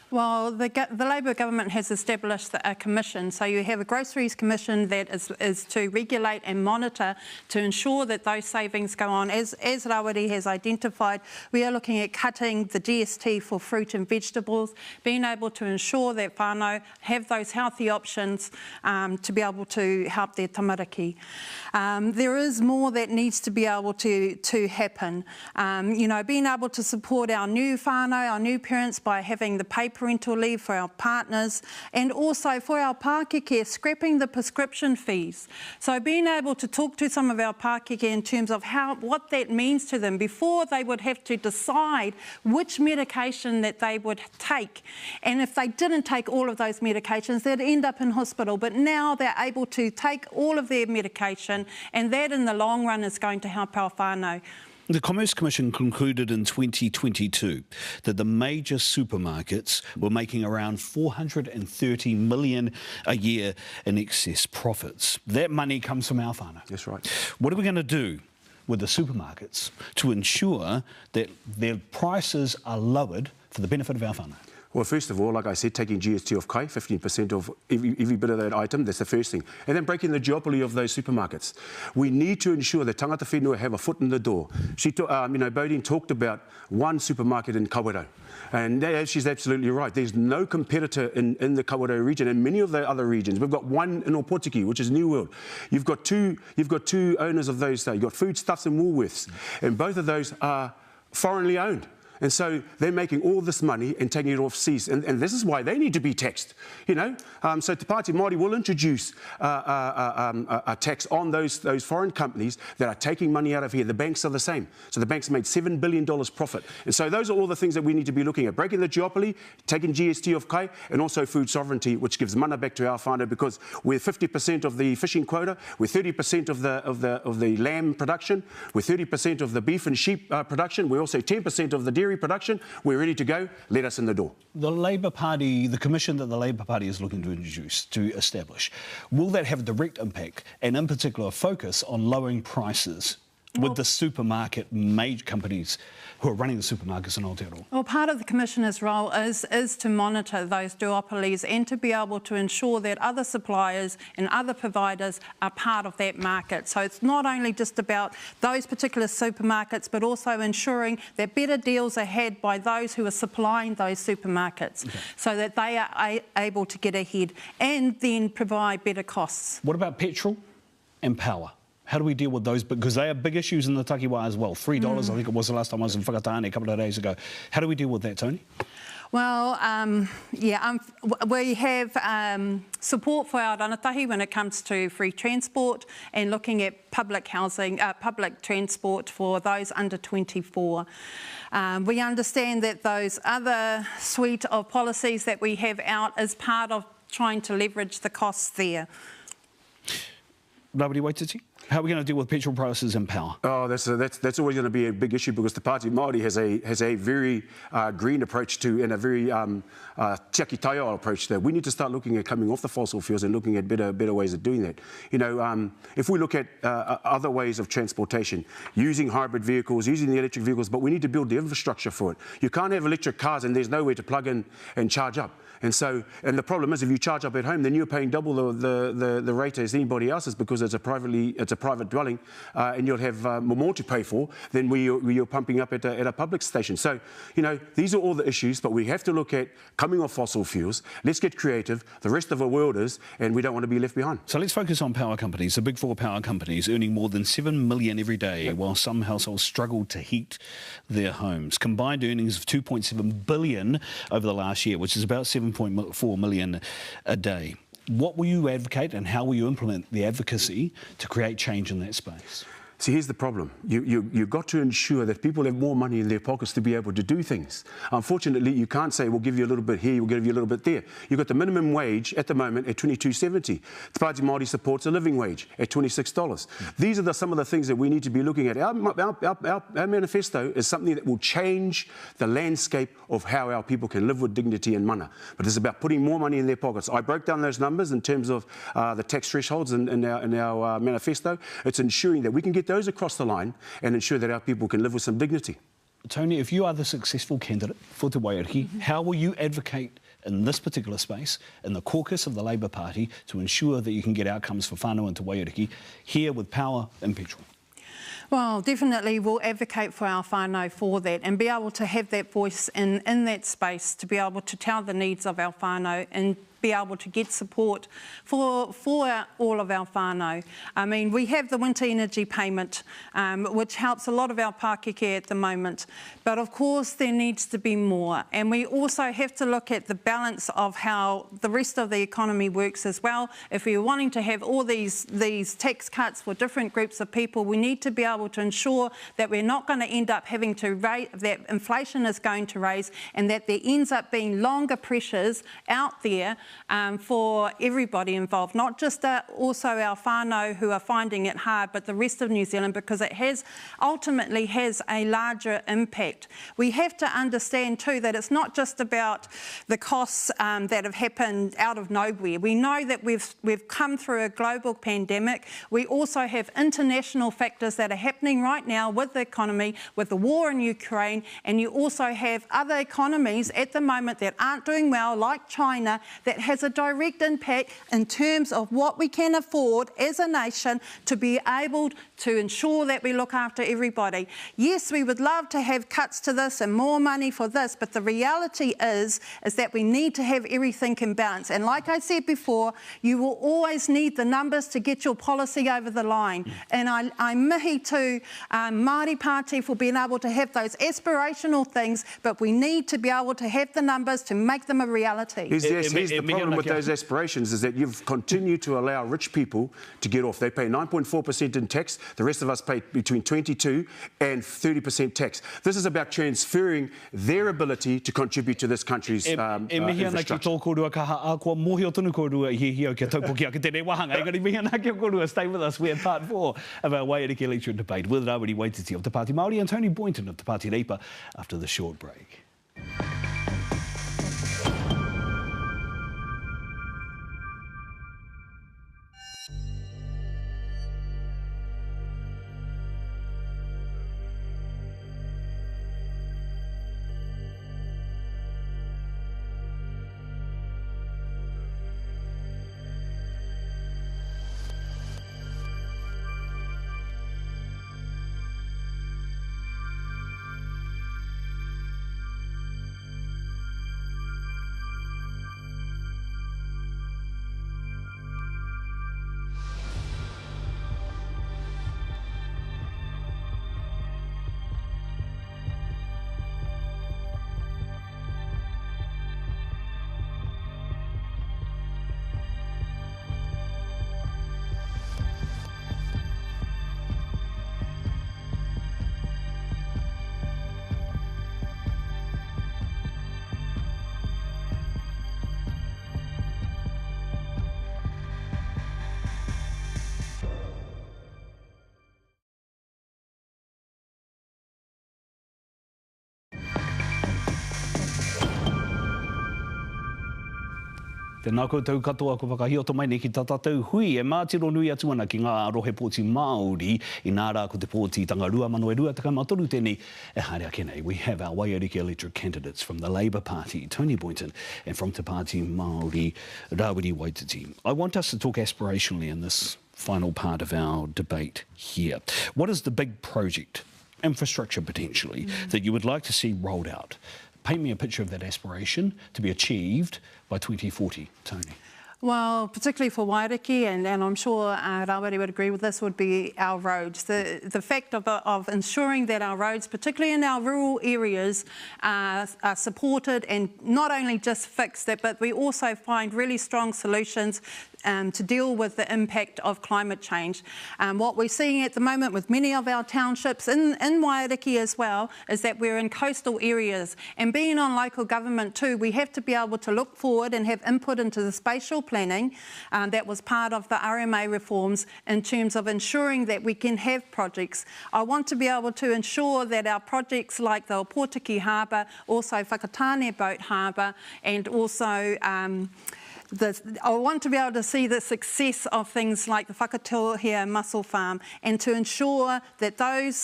Well, the Labour government has established a commission. So you have a groceries commission that is to regulate and monitor to ensure that those savings go on. As Rawiri has identified, we are looking at cutting the GST for fruit and vegetables, being able to ensure that whānau have those healthy options to be able to help their tamariki. There is more that needs to be able to happen. You know, being able to support our new whānau, our new parents, by having the paid parental leave for our partners, and also for our Pākeke, scrapping the prescription fees. So being able to talk to some of our Pākeke in terms of what that means to them before they would have to decide which medication that they would take. And if they didn't take all of those medications, they'd end up in hospital. But now they're able to take all of their medication, and that in the long run is going to help our whānau. The Commerce Commission concluded in 2022 that the major supermarkets were making around $430 million a year in excess profits. That money comes from our whānau. That's right. What are we going to do with the supermarkets to ensure that their prices are lowered for the benefit of our whānau? Well, first of all, like I said, taking GST off kai, 15% of every bit of that item, that's the first thing. And then breaking the duopoly of those supermarkets. We need to ensure that tangata whenua have a foot in the door. Bodine talked about one supermarket in Kawerau. And she's absolutely right. There's no competitor in the Kawerau region and many of the other regions. We've got one in Opotiki, which is New World. You've got two owners of those. You've got Foodstuffs and Woolworths. And both of those are foreignly owned. And so they're making all this money and taking it off seas. And this is why they need to be taxed, So Te Pāti Māori will introduce a tax on those foreign companies that are taking money out of here. The banks are the same. So the banks made $7 billion profit. And so those are all the things that we need to be looking at. Breaking the duopoly, taking GST off kai, and also food sovereignty, which gives mana back to our whānau because we're 50% of the fishing quota, we're 30% of the lamb production, we're 30% of the beef and sheep production, we're also 10% of the dairy production. We're ready to go. Let us in the door. The Labour Party, the commission that the Labour Party is looking to introduce, to establish, will that have a direct impact and in particular focus on lowering prices with the supermarket major companies who are running the supermarkets in Aotearoa? Well, part of the Commissioner's role is to monitor those duopolies and to be able to ensure that other suppliers and other providers are part of that market. So it's not only just about those particular supermarkets, but also ensuring that better deals are had by those who are supplying those supermarkets so that they are able to get ahead and then provide better costs. What about petrol and power? How do we deal with those? Because they are big issues in the takiwā as well. $3, I think it was the last time I was in Whakatane a couple of days ago. How do we deal with that, Tony? Well, we have support for our rangatahi when it comes to free transport and looking at public housing, public transport for those under 24. We understand that those other suite of policies that we have out is part of trying to leverage the costs there. Rawiri Waititi, how are we going to deal with petrol prices and power? Oh, that's always going to be a big issue because the Pāti Māori has a very green approach to and a very tiaki taiao approach there. We need to start looking at coming off the fossil fuels and looking at better ways of doing that. If we look at other ways of transportation, using hybrid vehicles, using the electric vehicles, but we need to build the infrastructure for it. You can't have electric cars and there's nowhere to plug in and charge up. And the problem is if you charge up at home, then you're paying double the rate as anybody else is because it's a private dwelling, and you'll have more to pay for than where you're pumping up at a public station. So, these are all the issues, but we have to look at coming off fossil fuels. Let's get creative. The rest of the world is, and we don't want to be left behind. So let's focus on power companies. The big four power companies earning more than $7 million every day, while some households struggle to heat their homes. Combined earnings of $2.7 billion over the last year, which is about $7.4 million a day. What will you advocate and how will you implement the advocacy to create change in that space? See, here's the problem. You've got to ensure that people have more money in their pockets to be able to do things. Unfortunately, you can't say, we'll give you a little bit here, we'll give you a little bit there. You've got the minimum wage at the moment at $22.70. Te Pāti Māori supports a living wage at $26. These are some of the things that we need to be looking at. Our manifesto is something that will change the landscape of how our people can live with dignity and mana. But it's about putting more money in their pockets. I broke down those numbers in terms of the tax thresholds in our manifesto. It's ensuring that we can get those across the line and ensure that our people can live with some dignity. Tony, if you are the successful candidate for Te Waiariki, how will you advocate in this particular space, in the caucus of the Labour Party, to ensure that you can get outcomes for whānau and Te Waiariki here with power and petrol? Well, definitely we'll advocate for our whānau for that and be able to have that voice in that space to be able to tell the needs of our whānau and be able to get support for all of our whānau. I mean, we have the winter energy payment, which helps a lot of our Pākeke at the moment. But of course, there needs to be more. And we also have to look at the balance of how the rest of the economy works as well. If we're wanting to have all these tax cuts for different groups of people, we need to be able to ensure that we're not going to end up having to raise, that inflation is going to raise, and that there ends up being longer pressures out there for everybody involved, not just also our whānau who are finding it hard, but the rest of New Zealand, because it ultimately has a larger impact. We have to understand too that it's not just about the costs that have happened out of nowhere. We know that we've come through a global pandemic. We also have international factors that are happening right now with the economy, with the war in Ukraine, and you also have other economies at the moment that aren't doing well, like China, that has a direct impact in terms of what we can afford as a nation to be able to ensure that we look after everybody. Yes, we would love to have cuts to this and more money for this, but the reality is that we need to have everything in balance. And like I said before, you will always need the numbers to get your policy over the line. And I mihi to Māori Party for being able to have those aspirational things, but we need to be able to have the numbers to make them a reality. Here's the problem with those aspirations is that you've continued to allow rich people to get off. They pay 9.4% in tax. The rest of us pay between 22 and 30% tax. This is about transferring their ability to contribute to this country's infrastructure. Stay with us. We're part 4 of our Waiariki Electorate debate with Rawiri Waititi of Te Pāti Māori and Tony Boynton of Te Pāti Reipa after the short break. Tēnā koutou katoa ko whakahioto mai nei ki tā tātou hui. E mātiro nui atu ana ki ngā rohe pōti Māori I nā rā ko te pōti tanga rua mano e rua takamatoru tēnei e haere ake nei. We have our Waiariki electorate candidates from the Labour Party, Tony Boynton, and from Te Pāti Māori, Rawiri Waititi. I want us to talk aspirationally in this final part of our debate here. What is the big project, infrastructure potentially, that you would like to see rolled out? Paint me a picture of that aspiration to be achieved by 2040, Tony. Well, particularly for Waiariki, and I'm sure Rawiri would agree with this, would be our roads. The fact of ensuring that our roads, particularly in our rural areas, are supported and not only just fixed, but we also find really strong solutions to deal with the impact of climate change. What we're seeing at the moment with many of our townships in Waiariki as well is that we're in coastal areas, and being on local government too, we have to be able to look forward and have input into the spatial planning that was part of the RMA reforms in terms of ensuring that we can have projects. I want to be able to ensure that our projects like the Opotiki Harbour, also Whakatane Boat Harbour, and also I want to be able to see the success of things like the Whakatūhea Mussel Farm, and to ensure that those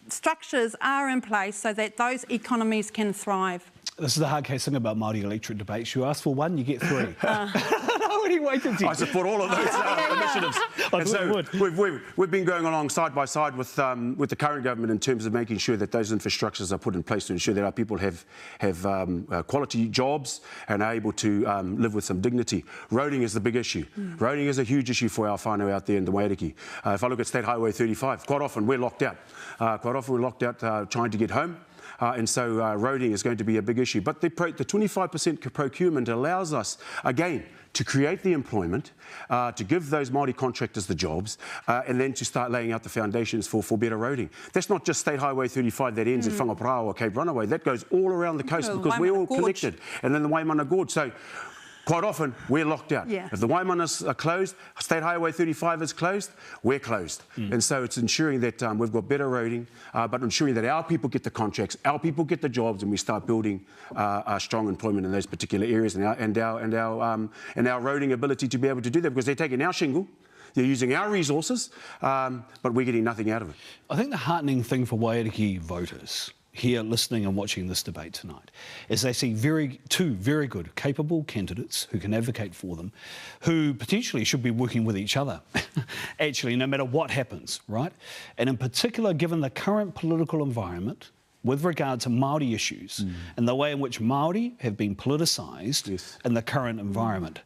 structures are in place so that those economies can thrive. This is the hard case thing about Māori electorate debates. You ask for one, you get three. I support all of those initiatives. And so we've been going along side by side with the current government in terms of making sure that those infrastructures are put in place to ensure that our people have quality jobs and are able to live with some dignity. Roading is the big issue. Roading is a huge issue for our whānau out there in the Waiariki. If I look at State Highway 35, quite often we're locked out. Trying to get home. And so roading is going to be a big issue. But the 25% procurement allows us, again, to create the employment, to give those Māori contractors the jobs, and then to start laying out the foundations for better roading. That's not just State Highway 35 that ends at Whangaparāoa or Cape Runaway. That goes all around the coast because we're all connected. And then the Waimana Gorge. So Quite often, we're locked out. Yeah. If the Waimanas are closed, State Highway 35 is closed, we're closed. And so it's ensuring that we've got better roading, but ensuring that our people get the contracts, our people get the jobs, and we start building strong employment in those particular areas and our roading ability to be able to do that, because they're taking our shingle, they're using our resources, but we're getting nothing out of it. I think the heartening thing for Waiariki voters here listening and watching this debate tonight is they see two very good, capable candidates who can advocate for them, who potentially should be working with each other, actually, no matter what happens, right? And in particular, given the current political environment with regard to Māori issues and the way in which Māori have been politicised in the current environment,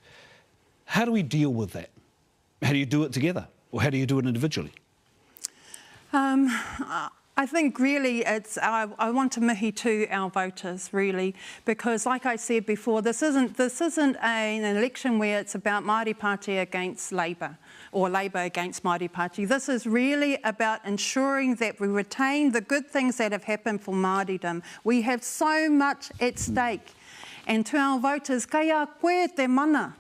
how do we deal with that? How do you do it together? Or how do you do it individually? I think really it's, I want to mihi to our voters really, because like I said before, this isn't an election where it's about Māori Party against Labour or Labour against Māori Party. This is really about ensuring that we retain the good things that have happened for Māoridom. We have so much at stake. And to our voters, kai a koe te mana.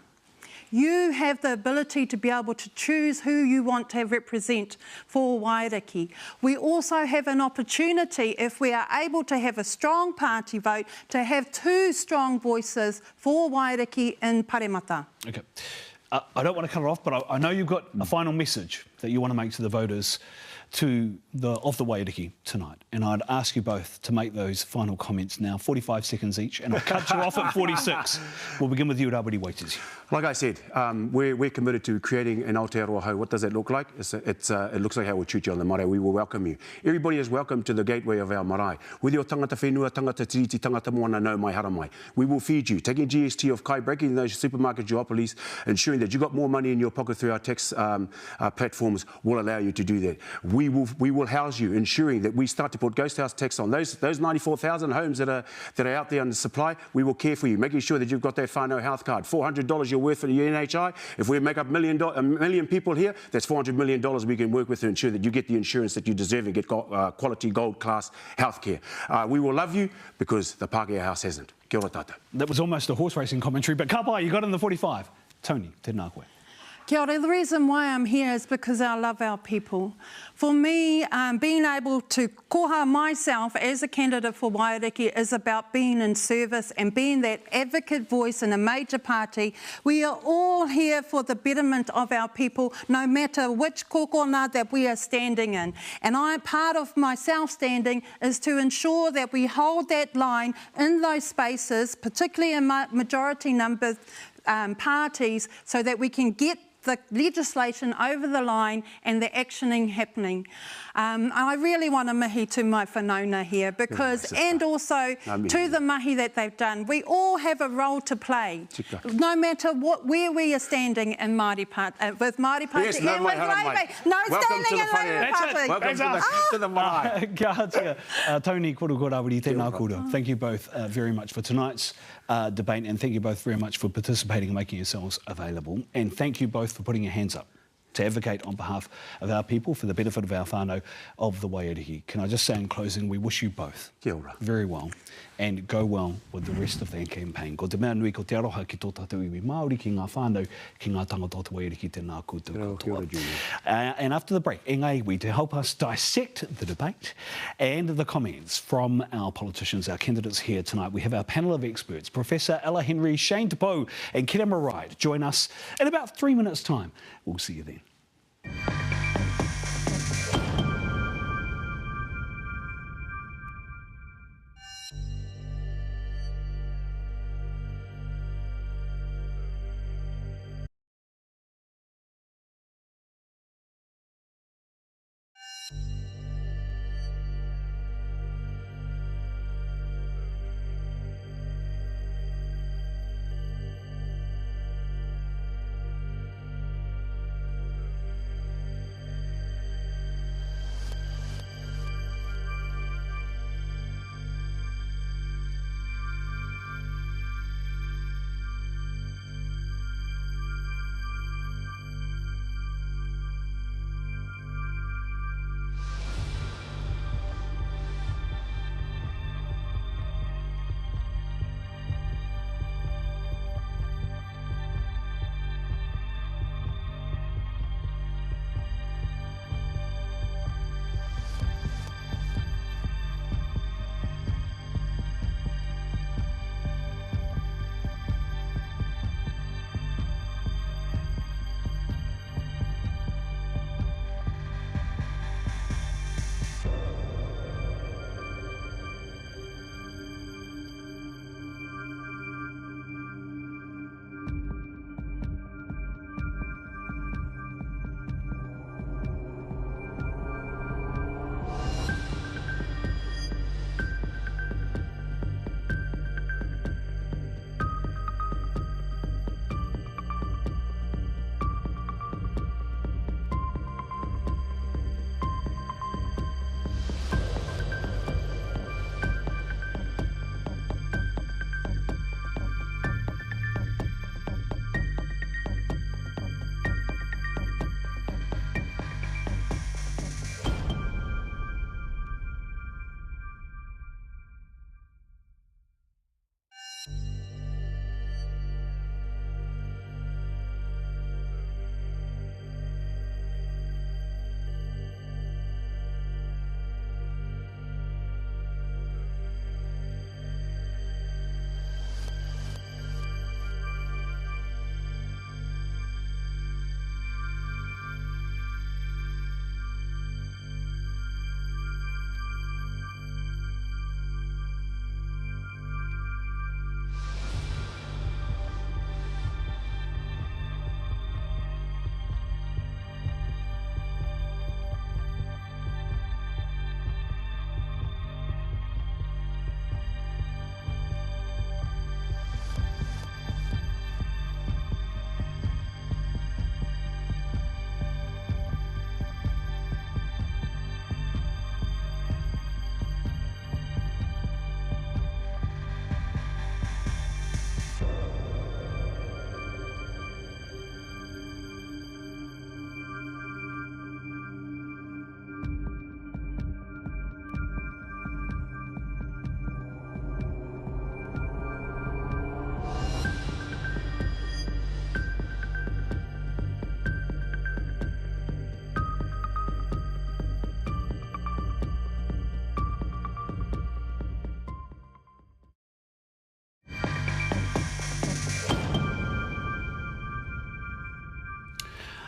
You have the ability to be able to choose who you want to represent for Waiariki. We also have an opportunity, if we are able to have a strong party vote, to have two strong voices for Waiariki in Paremata. Okay. I don't want to cut it off, but I know you've got a final message that you want to make to the voters of the Waiariki tonight. And I'd ask you both to make those final comments now, 45 seconds each, and I'll cut you off at 46. We'll begin with you, Rawiri Waititi. Like I said, we're committed to creating an Aotearoa hau. What does that look like? It looks like how we treat you on the marae. We will welcome you. Everybody is welcome to the gateway of our marae. Whether you're tangata whenua, tangata tiriti, tangata moana, no mai hara mai. We will feed you. Taking GST off kai, breaking those supermarket duopolies, ensuring that you've got more money in your pocket through our tax platforms will allow you to do that. We will house you, ensuring that we start to put ghost house tax on those 94,000 homes that are out there under supply. We will care for you, making sure that you've got that whānau health card. $400 you're worth for the NHI. If we make up a million people here, that's $400 million we can work with to ensure that you get the insurance that you deserve and get quality gold class health care. We will love you because the Pākehā House hasn't. Kia ora tātou. That was almost a horse racing commentary, but ka pai, you got in the 45. Tony, tēnā koe. Kia ora. The reason why I'm here is because I love our people. For me, being able to koha myself as a candidate for Waiariki is about being in service and being that advocate voice in a major party. We are all here for the betterment of our people, no matter which kokona that we are standing in. And part of myself standing is to ensure that we hold that line in those spaces, particularly in majority number parties, so that we can get the legislation over the line and the actioning happening. I really want to mihi to my whanauna here because, and also to the mahi that they've done. We all have a role to play, no matter where we are standing in Māori Party, with Māori Party yes, and with Labour. No standing in Labour Party. Welcome to the marae. Kia hatia. Tony, koro Rawiri, tēnā koro. Thank you both very much for tonight's debate, and thank you both very much for participating and making yourselves available. And thank you both for putting your hands up to advocate on behalf of our people for the benefit of our whānau of the Waiariki. Can I just say in closing, we wish you both very well and go well with the rest of the campaign. Ko te mea nui ko te aroha ki tō tātou iwi Māori, ki ngā whānau, ki ngā tangata o te Waiariki, tēnā koutou katoa. And after the break, e ngā iwi, to help us dissect the debate and the comments from our politicians, our candidates here tonight, we have our panel of experts, Professor Ella Henry, Shane Tapo and Kirema Wright. Join us in about 3 minutes' time. We'll see you then.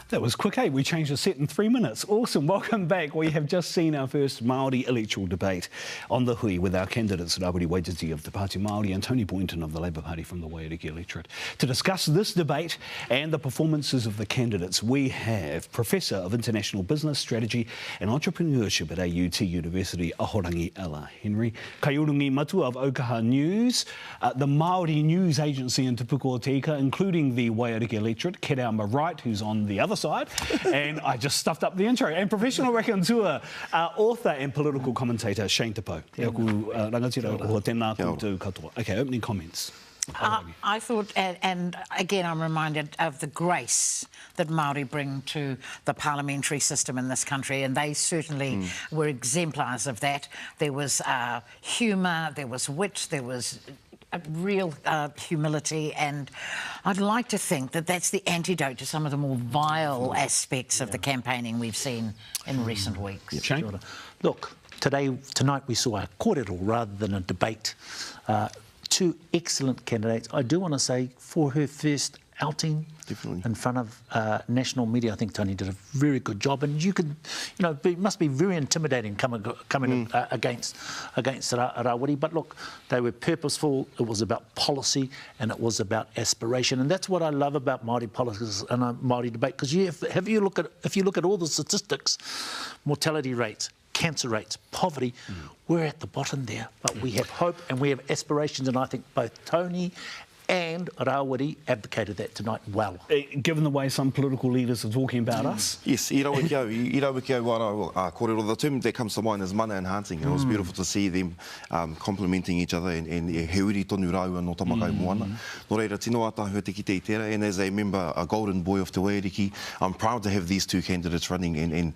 That was quick, eh? We changed the set in 3 minutes. Awesome. Welcome back. We have just seen our first Māori electoral debate on the hui with our candidates, Rawiri Waititi of the Party Māori and Tony Boynton of the Labour Party from the Waiariki electorate. To discuss this debate and the performances of the candidates, we have Professor of International Business, Strategy and Entrepreneurship at AUT University, Ahorangi Ala Henry, Kaiurungi Matua of Okaha News, the Māori news agency in Te Puko o Te Ika, including the Waiariki electorate, Kerauma Wright, who's on the other side, and I just stuffed up the intro, and professional raconteur, author and political commentator Shane Tapo. Okay, opening comments. I thought, and again I'm reminded of the grace that Māori bring to the parliamentary system in this country, and they certainly were exemplars of that. There was humour, there was wit, there was a real humility, and I'd like to think that that's the antidote to some of the more vile aspects of the campaigning we've seen in recent weeks. Shane? Look, tonight we saw a kōrero rather than a debate. Two excellent candidates. I do want to say, for her first outing in front of national media, I think Tony did a very good job, and you could, it must be very intimidating coming against Rawiri. But look, they were purposeful. It was about policy and it was about aspiration, and that's what I love about Māori politics and a Māori debate. Because if you look at all the statistics, mortality rates, cancer rates, poverty, we're at the bottom there. But we have hope and we have aspirations, and I think both Tony and Rawiri advocated that tonight well. Given the way some political leaders are talking about us? Yes, i rawa ki au wāna kōrero. The term that comes to mind is mana enhancing, and it was beautiful to see them complementing each other, and he uri tonu rāua no tamakai moana. No reira, tino ata te ki te tera, and as a member, a golden boy of Te Waiariki, I'm proud to have these two candidates running and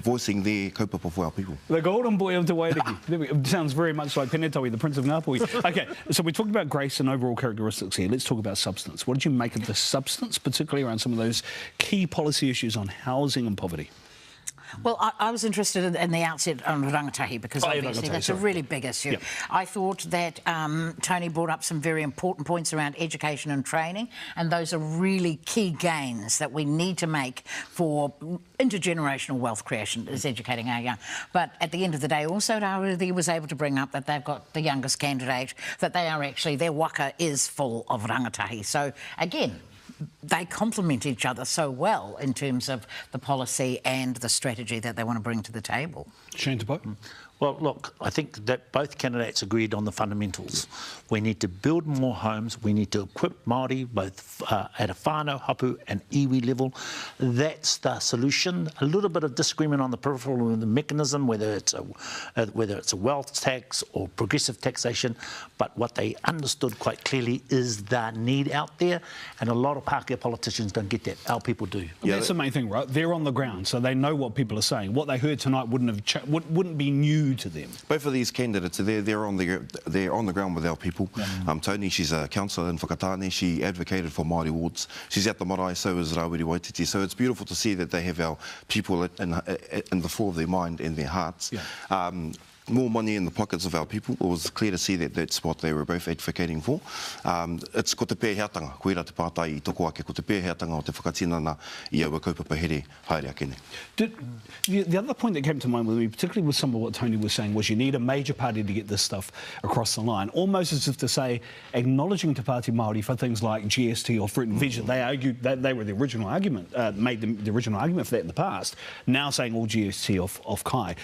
voicing their kaupapa for our people. The golden boy of Te Waiariki. It sounds very much like Penetawi, the Prince of Ngāpuhi. Okay, so we talked about grace and overall characteristics here. Let's talk about substance. What did you make of the substance, particularly around some of those key policy issues on housing and poverty? Well, I was interested in the outset on rangatahi, because obviously that's a really big issue. Yep. I thought that Tony brought up some very important points around education and training, and those are really key gains that we need to make for intergenerational wealth creation, is educating our young. But at the end of the day, also, Rawiri was able to bring up that they've got the youngest candidate, that they are actually, their waka is full of rangatahi. So, again, they complement each other so well in terms of the policy and the strategy that they want to bring to the table. Shane Tapo? Well, look, I think that both candidates agreed on the fundamentals. We need to build more homes. We need to equip Māori both at a whānau, hapu and iwi level. That's the solution. A little bit of disagreement on the peripheral of the mechanism, whether it's a wealth tax or progressive taxation. But what they understood quite clearly is the need out there, and a lot of Pākehā politicians don't get that. Our people do. Yeah, that's the main thing, right? They're on the ground, so they know what people are saying. What they heard tonight wouldn't be new to them. Both of these candidates, they're on the ground with our people. Tony, she's a councillor in Whakatane. She advocated for Māori wards. She's at the marae, so is Rawiri Waititi. So it's beautiful to see that they have our people in the fore of their mind and their hearts. Yeah. More money in the pockets of our people. It was clear to see that that's what they were both advocating for. It's ko te pēheatanga, koera te pātai I toko ake, ko te pēheatanga o te whakatinana I aua kaupapa here, haere akene. The other point that came to mind with me, particularly with some of what Tony was saying, was you need a major party to get this stuff across the line, almost as if to say, acknowledging Te Pāti Māori for things like GST or fruit and veg. They argued that they were the original argument, made the original argument for that in the past, now saying all GST off Kai.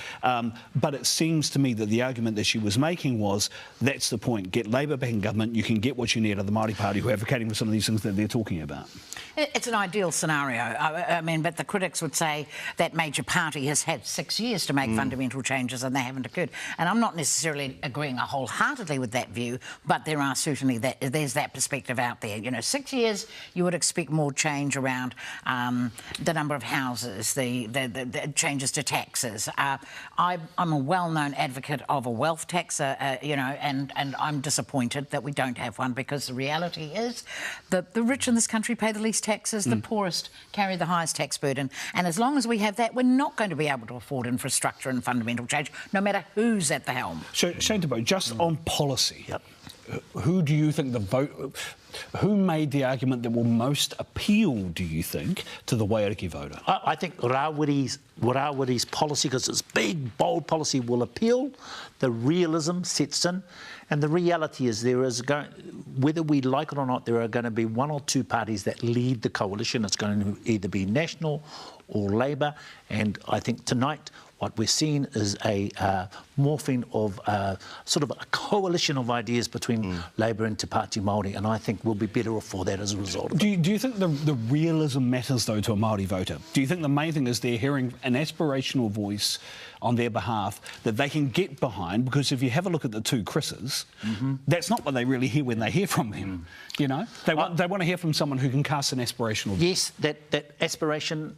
But it seems to me that the argument that she was making was, that's the point, get Labour back in government, you can get what you need out of the Māori Party who are advocating for some of these things that they're talking about. It's an ideal scenario. I mean, but the critics would say that major party has had 6 years to make fundamental changes and they haven't occurred. And I'm not necessarily agreeing wholeheartedly with that view, but there are certainly there's that perspective out there. 6 years, you would expect more change around the number of houses, the changes to taxes. I'm a well-known advocate of a wealth tax, and I'm disappointed that we don't have one, because the reality is that the rich in this country pay the least taxes, the poorest carry the highest tax burden, and as long as we have that, we're not going to be able to afford infrastructure and fundamental change, no matter who's at the helm. So, Shane Tapo, just on policy, who do you think who made the argument that will most appeal, do you think, to the Waiariki voter? I think Rawiri's policy, because it's big, bold policy, will appeal. The realism sets in. And the reality is whether we like it or not, there are going to be one or two parties that lead the coalition. It's going to either be National or Labour. And I think tonight what we're seeing is a morphing of sort of a coalition of ideas between Labour and Te Pāti Māori, and I think we'll be better off for that as a result of it. Do you think the realism matters, though, to a Māori voter? Do you think the main thing is they're hearing an aspirational voice on their behalf that they can get behind? Because if you have a look at the two Chris's, that's not what they really hear when they hear from them. You know, they want to hear from someone who can cast an aspirational voice. Yes, that aspiration,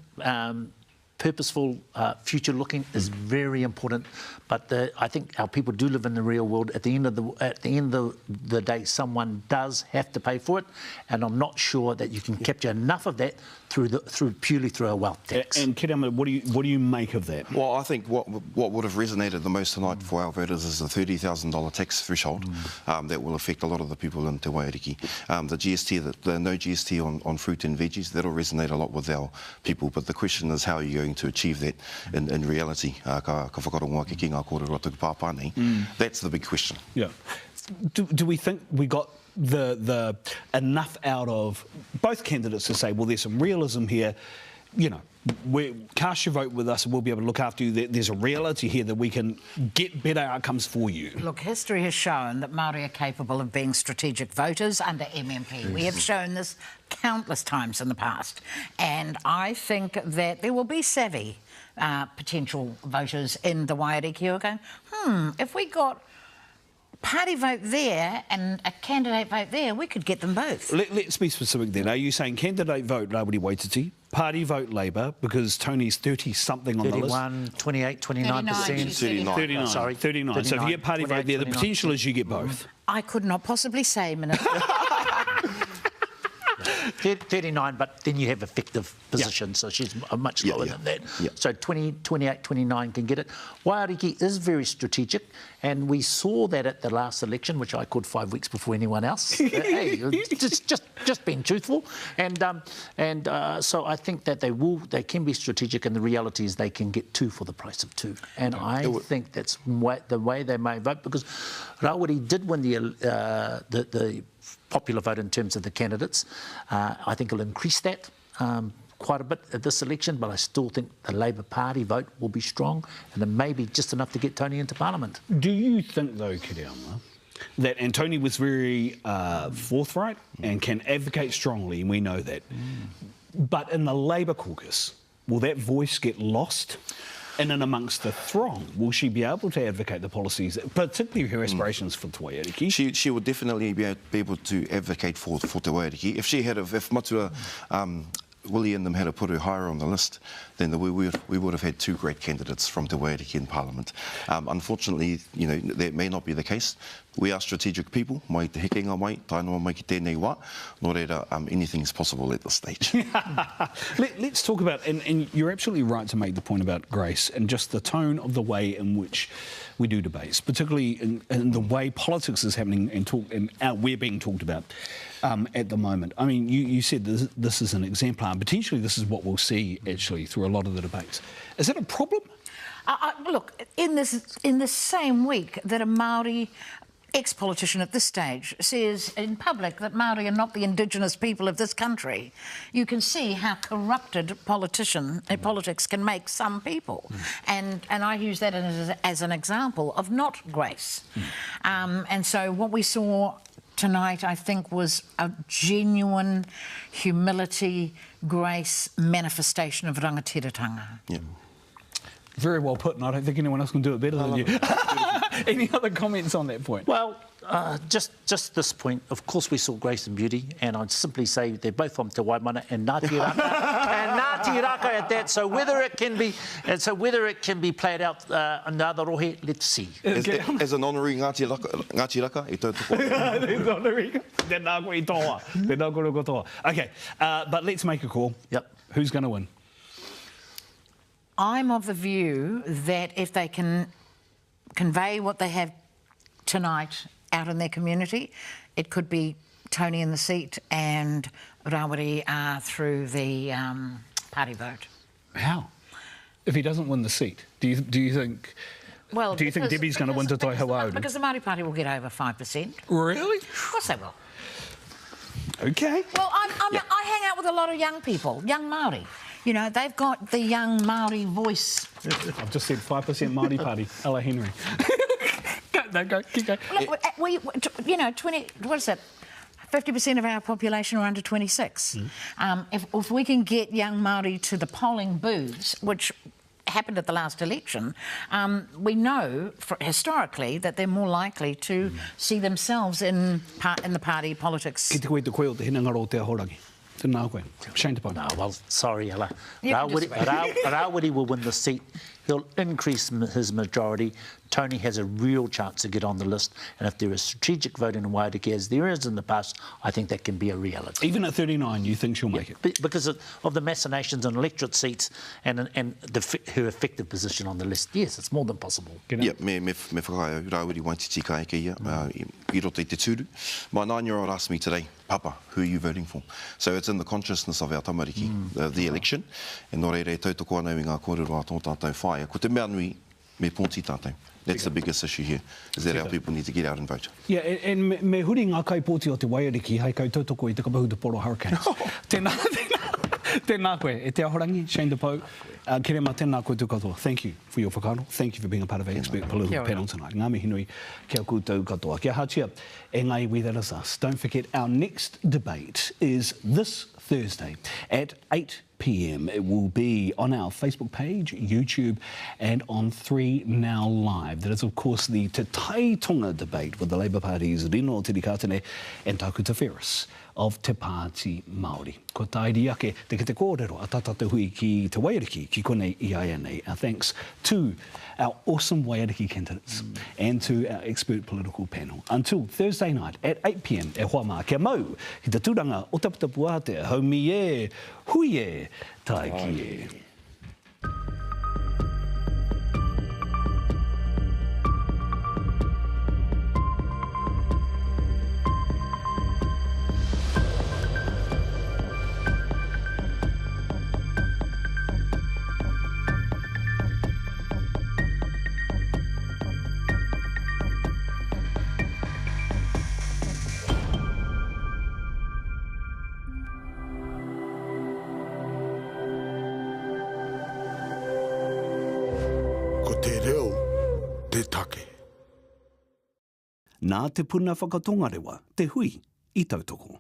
purposeful, future-looking is very important. But I think our people do live in the real world. At the end of the day, someone does have to pay for it, and I'm not sure that you can capture enough of that purely through a wealth tax. And Kirama, what do you make of that? Well, I think what would have resonated the most tonight for our voters is the $30,000 tax threshold that will affect a lot of the people in Te Waiariki. The GST, the no GST on fruit and veggies, that'll resonate a lot with our people. But the question is, how are you going to achieve that in reality? Ka whakarongoa ki ngā kōrero tuku pāpānei. That's the big question. Yeah. Do we think we got the enough out of both candidates to say, well, there's some realism here, you know, cast your vote with us and we'll be able to look after you. There's a reality here that we can get better outcomes for you. Look, history has shown that Māori are capable of being strategic voters under MMP. We have shown this countless times in the past. And I think that there will be savvy potential voters in the Waiariki who are going, if we got party vote there and a candidate vote there, we could get them both. Let's be specific then. Are you saying candidate vote Rawiri Waititi, party vote Labour, because Tony's 30-something on the list? 31, 28, 29%. 39. Sorry, 39. So if you get party vote there, the potential is you get both. I could not possibly say, Minister. 39, but then you have effective position, so she's much lower than that. So 20, 28, 29 can get it. Waiariki is very strategic, and we saw that at the last election, which I called 5 weeks before anyone else. Hey, just being truthful, and so I think that they can be strategic, and the reality is they can get two for the price of two, and I think that's the way they may vote, because Rawiri did win the popular vote in terms of the candidates. I think it'll increase that quite a bit at this election, but I still think the Labour Party vote will be strong, and it may be just enough to get Tony into Parliament. Do you think, though, Kirama, that Tony was very forthright and can advocate strongly, and we know that, but in the Labour caucus, will that voice get lost? And in amongst the throng, will she be able to advocate the policies, particularly her aspirations for Te Waiariki? She would definitely be able to advocate for Te Waiariki. If Matua, Willie and them had put her higher on the list, then we would have had two great candidates from Te Waiariki in Parliament. Unfortunately, you know, that may not be the case. We are strategic people. Mai te hekenga mai, tainoa mai ki tēnei wā. Nō reira, anything is possible at this stage. Let's talk about, and you're absolutely right to make the point about Grace and just the tone of the way in which we do debates, particularly in the way politics is happening and we're being talked about at the moment. I mean, you said this is an exemplar, and potentially this is what we'll see actually through a lot of the debates. Is that a problem? Look, in the same week that a Māori ex-politician at this stage says in public that Māori are not the indigenous people of this country, you can see how corrupted politics can make some people. And I use that as an example of not grace. And so what we saw tonight, I think, was a genuine humility, grace, manifestation of rangatiratanga. Yeah. Very well put, and I don't think anyone else can do it better than you. Any other comments on that point? Well, just this point. Of course, we saw grace and beauty, and I'd simply say they're both from Te Waimana and Ngāti Raka, and Ngāti Raka at that. So whether it can be played out another rohe, let's see. As an honorary Ngāti Raka, e tō Okay, but let's make a call. Yep. Who's going to win? I'm of the view that if they can convey what they have tonight out in their community. It could be Tony in the seat and Rawiri through the party vote. How? If he doesn't win the seat, do you think? Well, do you think Debbie's going to win Te Tai Hauauri? Because the Māori Party will get over 5%. Really? Of course they will. Okay. Well, I hang out with a lot of young people, young Māori. You know, they've got the young Māori voice. I've just said 5% Māori Party. Ella Henry. Go, keep going. Look, you know, 50% of our population are under 26. If we can get young Māori to the polling booths, which happened at the last election, we know historically that they're more likely to see themselves in the party politics. Ki te koe te koe o te hinangaro o te ahorangi. Tēnā koe. Shane te pau. No, well, sorry, Ella. Rawiri will win the seat. He'll increase his majority. Tony has a real chance to get on the list. And if there is strategic voting in Waiariki, as there is in the past, I think that can be a reality. Even at 39, you think she'll make it? Because of the machinations and electorate seats and her effective position on the list. Yes, it's more than possible. Yeah, me whakaia Rawiri Waititi ka eke ia, I roto I te tūru. My 9-year-old asked me today, Papa, who are you voting for? So it's in the consciousness of our tamariki, the election. And no reire tautoko anau I ngā kōrero a tō tātou whaia. Ko te mea nui, me pōnti tātou. That's the biggest issue here, is that our people need to get out and vote. Yeah, and me huri ngā kaipōti o te Waiariki, hei kau tautoko I te kapahu te Poro Hurricanes. Tēnā koe, e te ahorangi, Shane DePau, Kerema, tēnā koe tū katoa. Thank you for your whakaaro. Thank you for being a part of our expert political panel tonight. Ngā mihi nui, kia koutou katoa. Kia hatia, e ngai we that is us. Don't forget, our next debate is this Thursday at 8 p.m. It will be on our Facebook page, YouTube, and on 3 Now Live. That is, of course, the Te Tai Tonga debate with the Labour Party's Rino Tirikatene and Taku Te Whereas of Te Pāti Māori. Ko tairi ake te ki te kōrero a tata te hui ki te Waiariki, ki konei I ai nei. Our thanks to our awesome Waiariki candidates and to our expert political panel. Until Thursday night at 8 p.m. e hoa mā kia mau ki te tūranga o taputapu ate, haumi e, hui e, tai ki e. Nā te puna whakatongarewa, te hui I tautoko.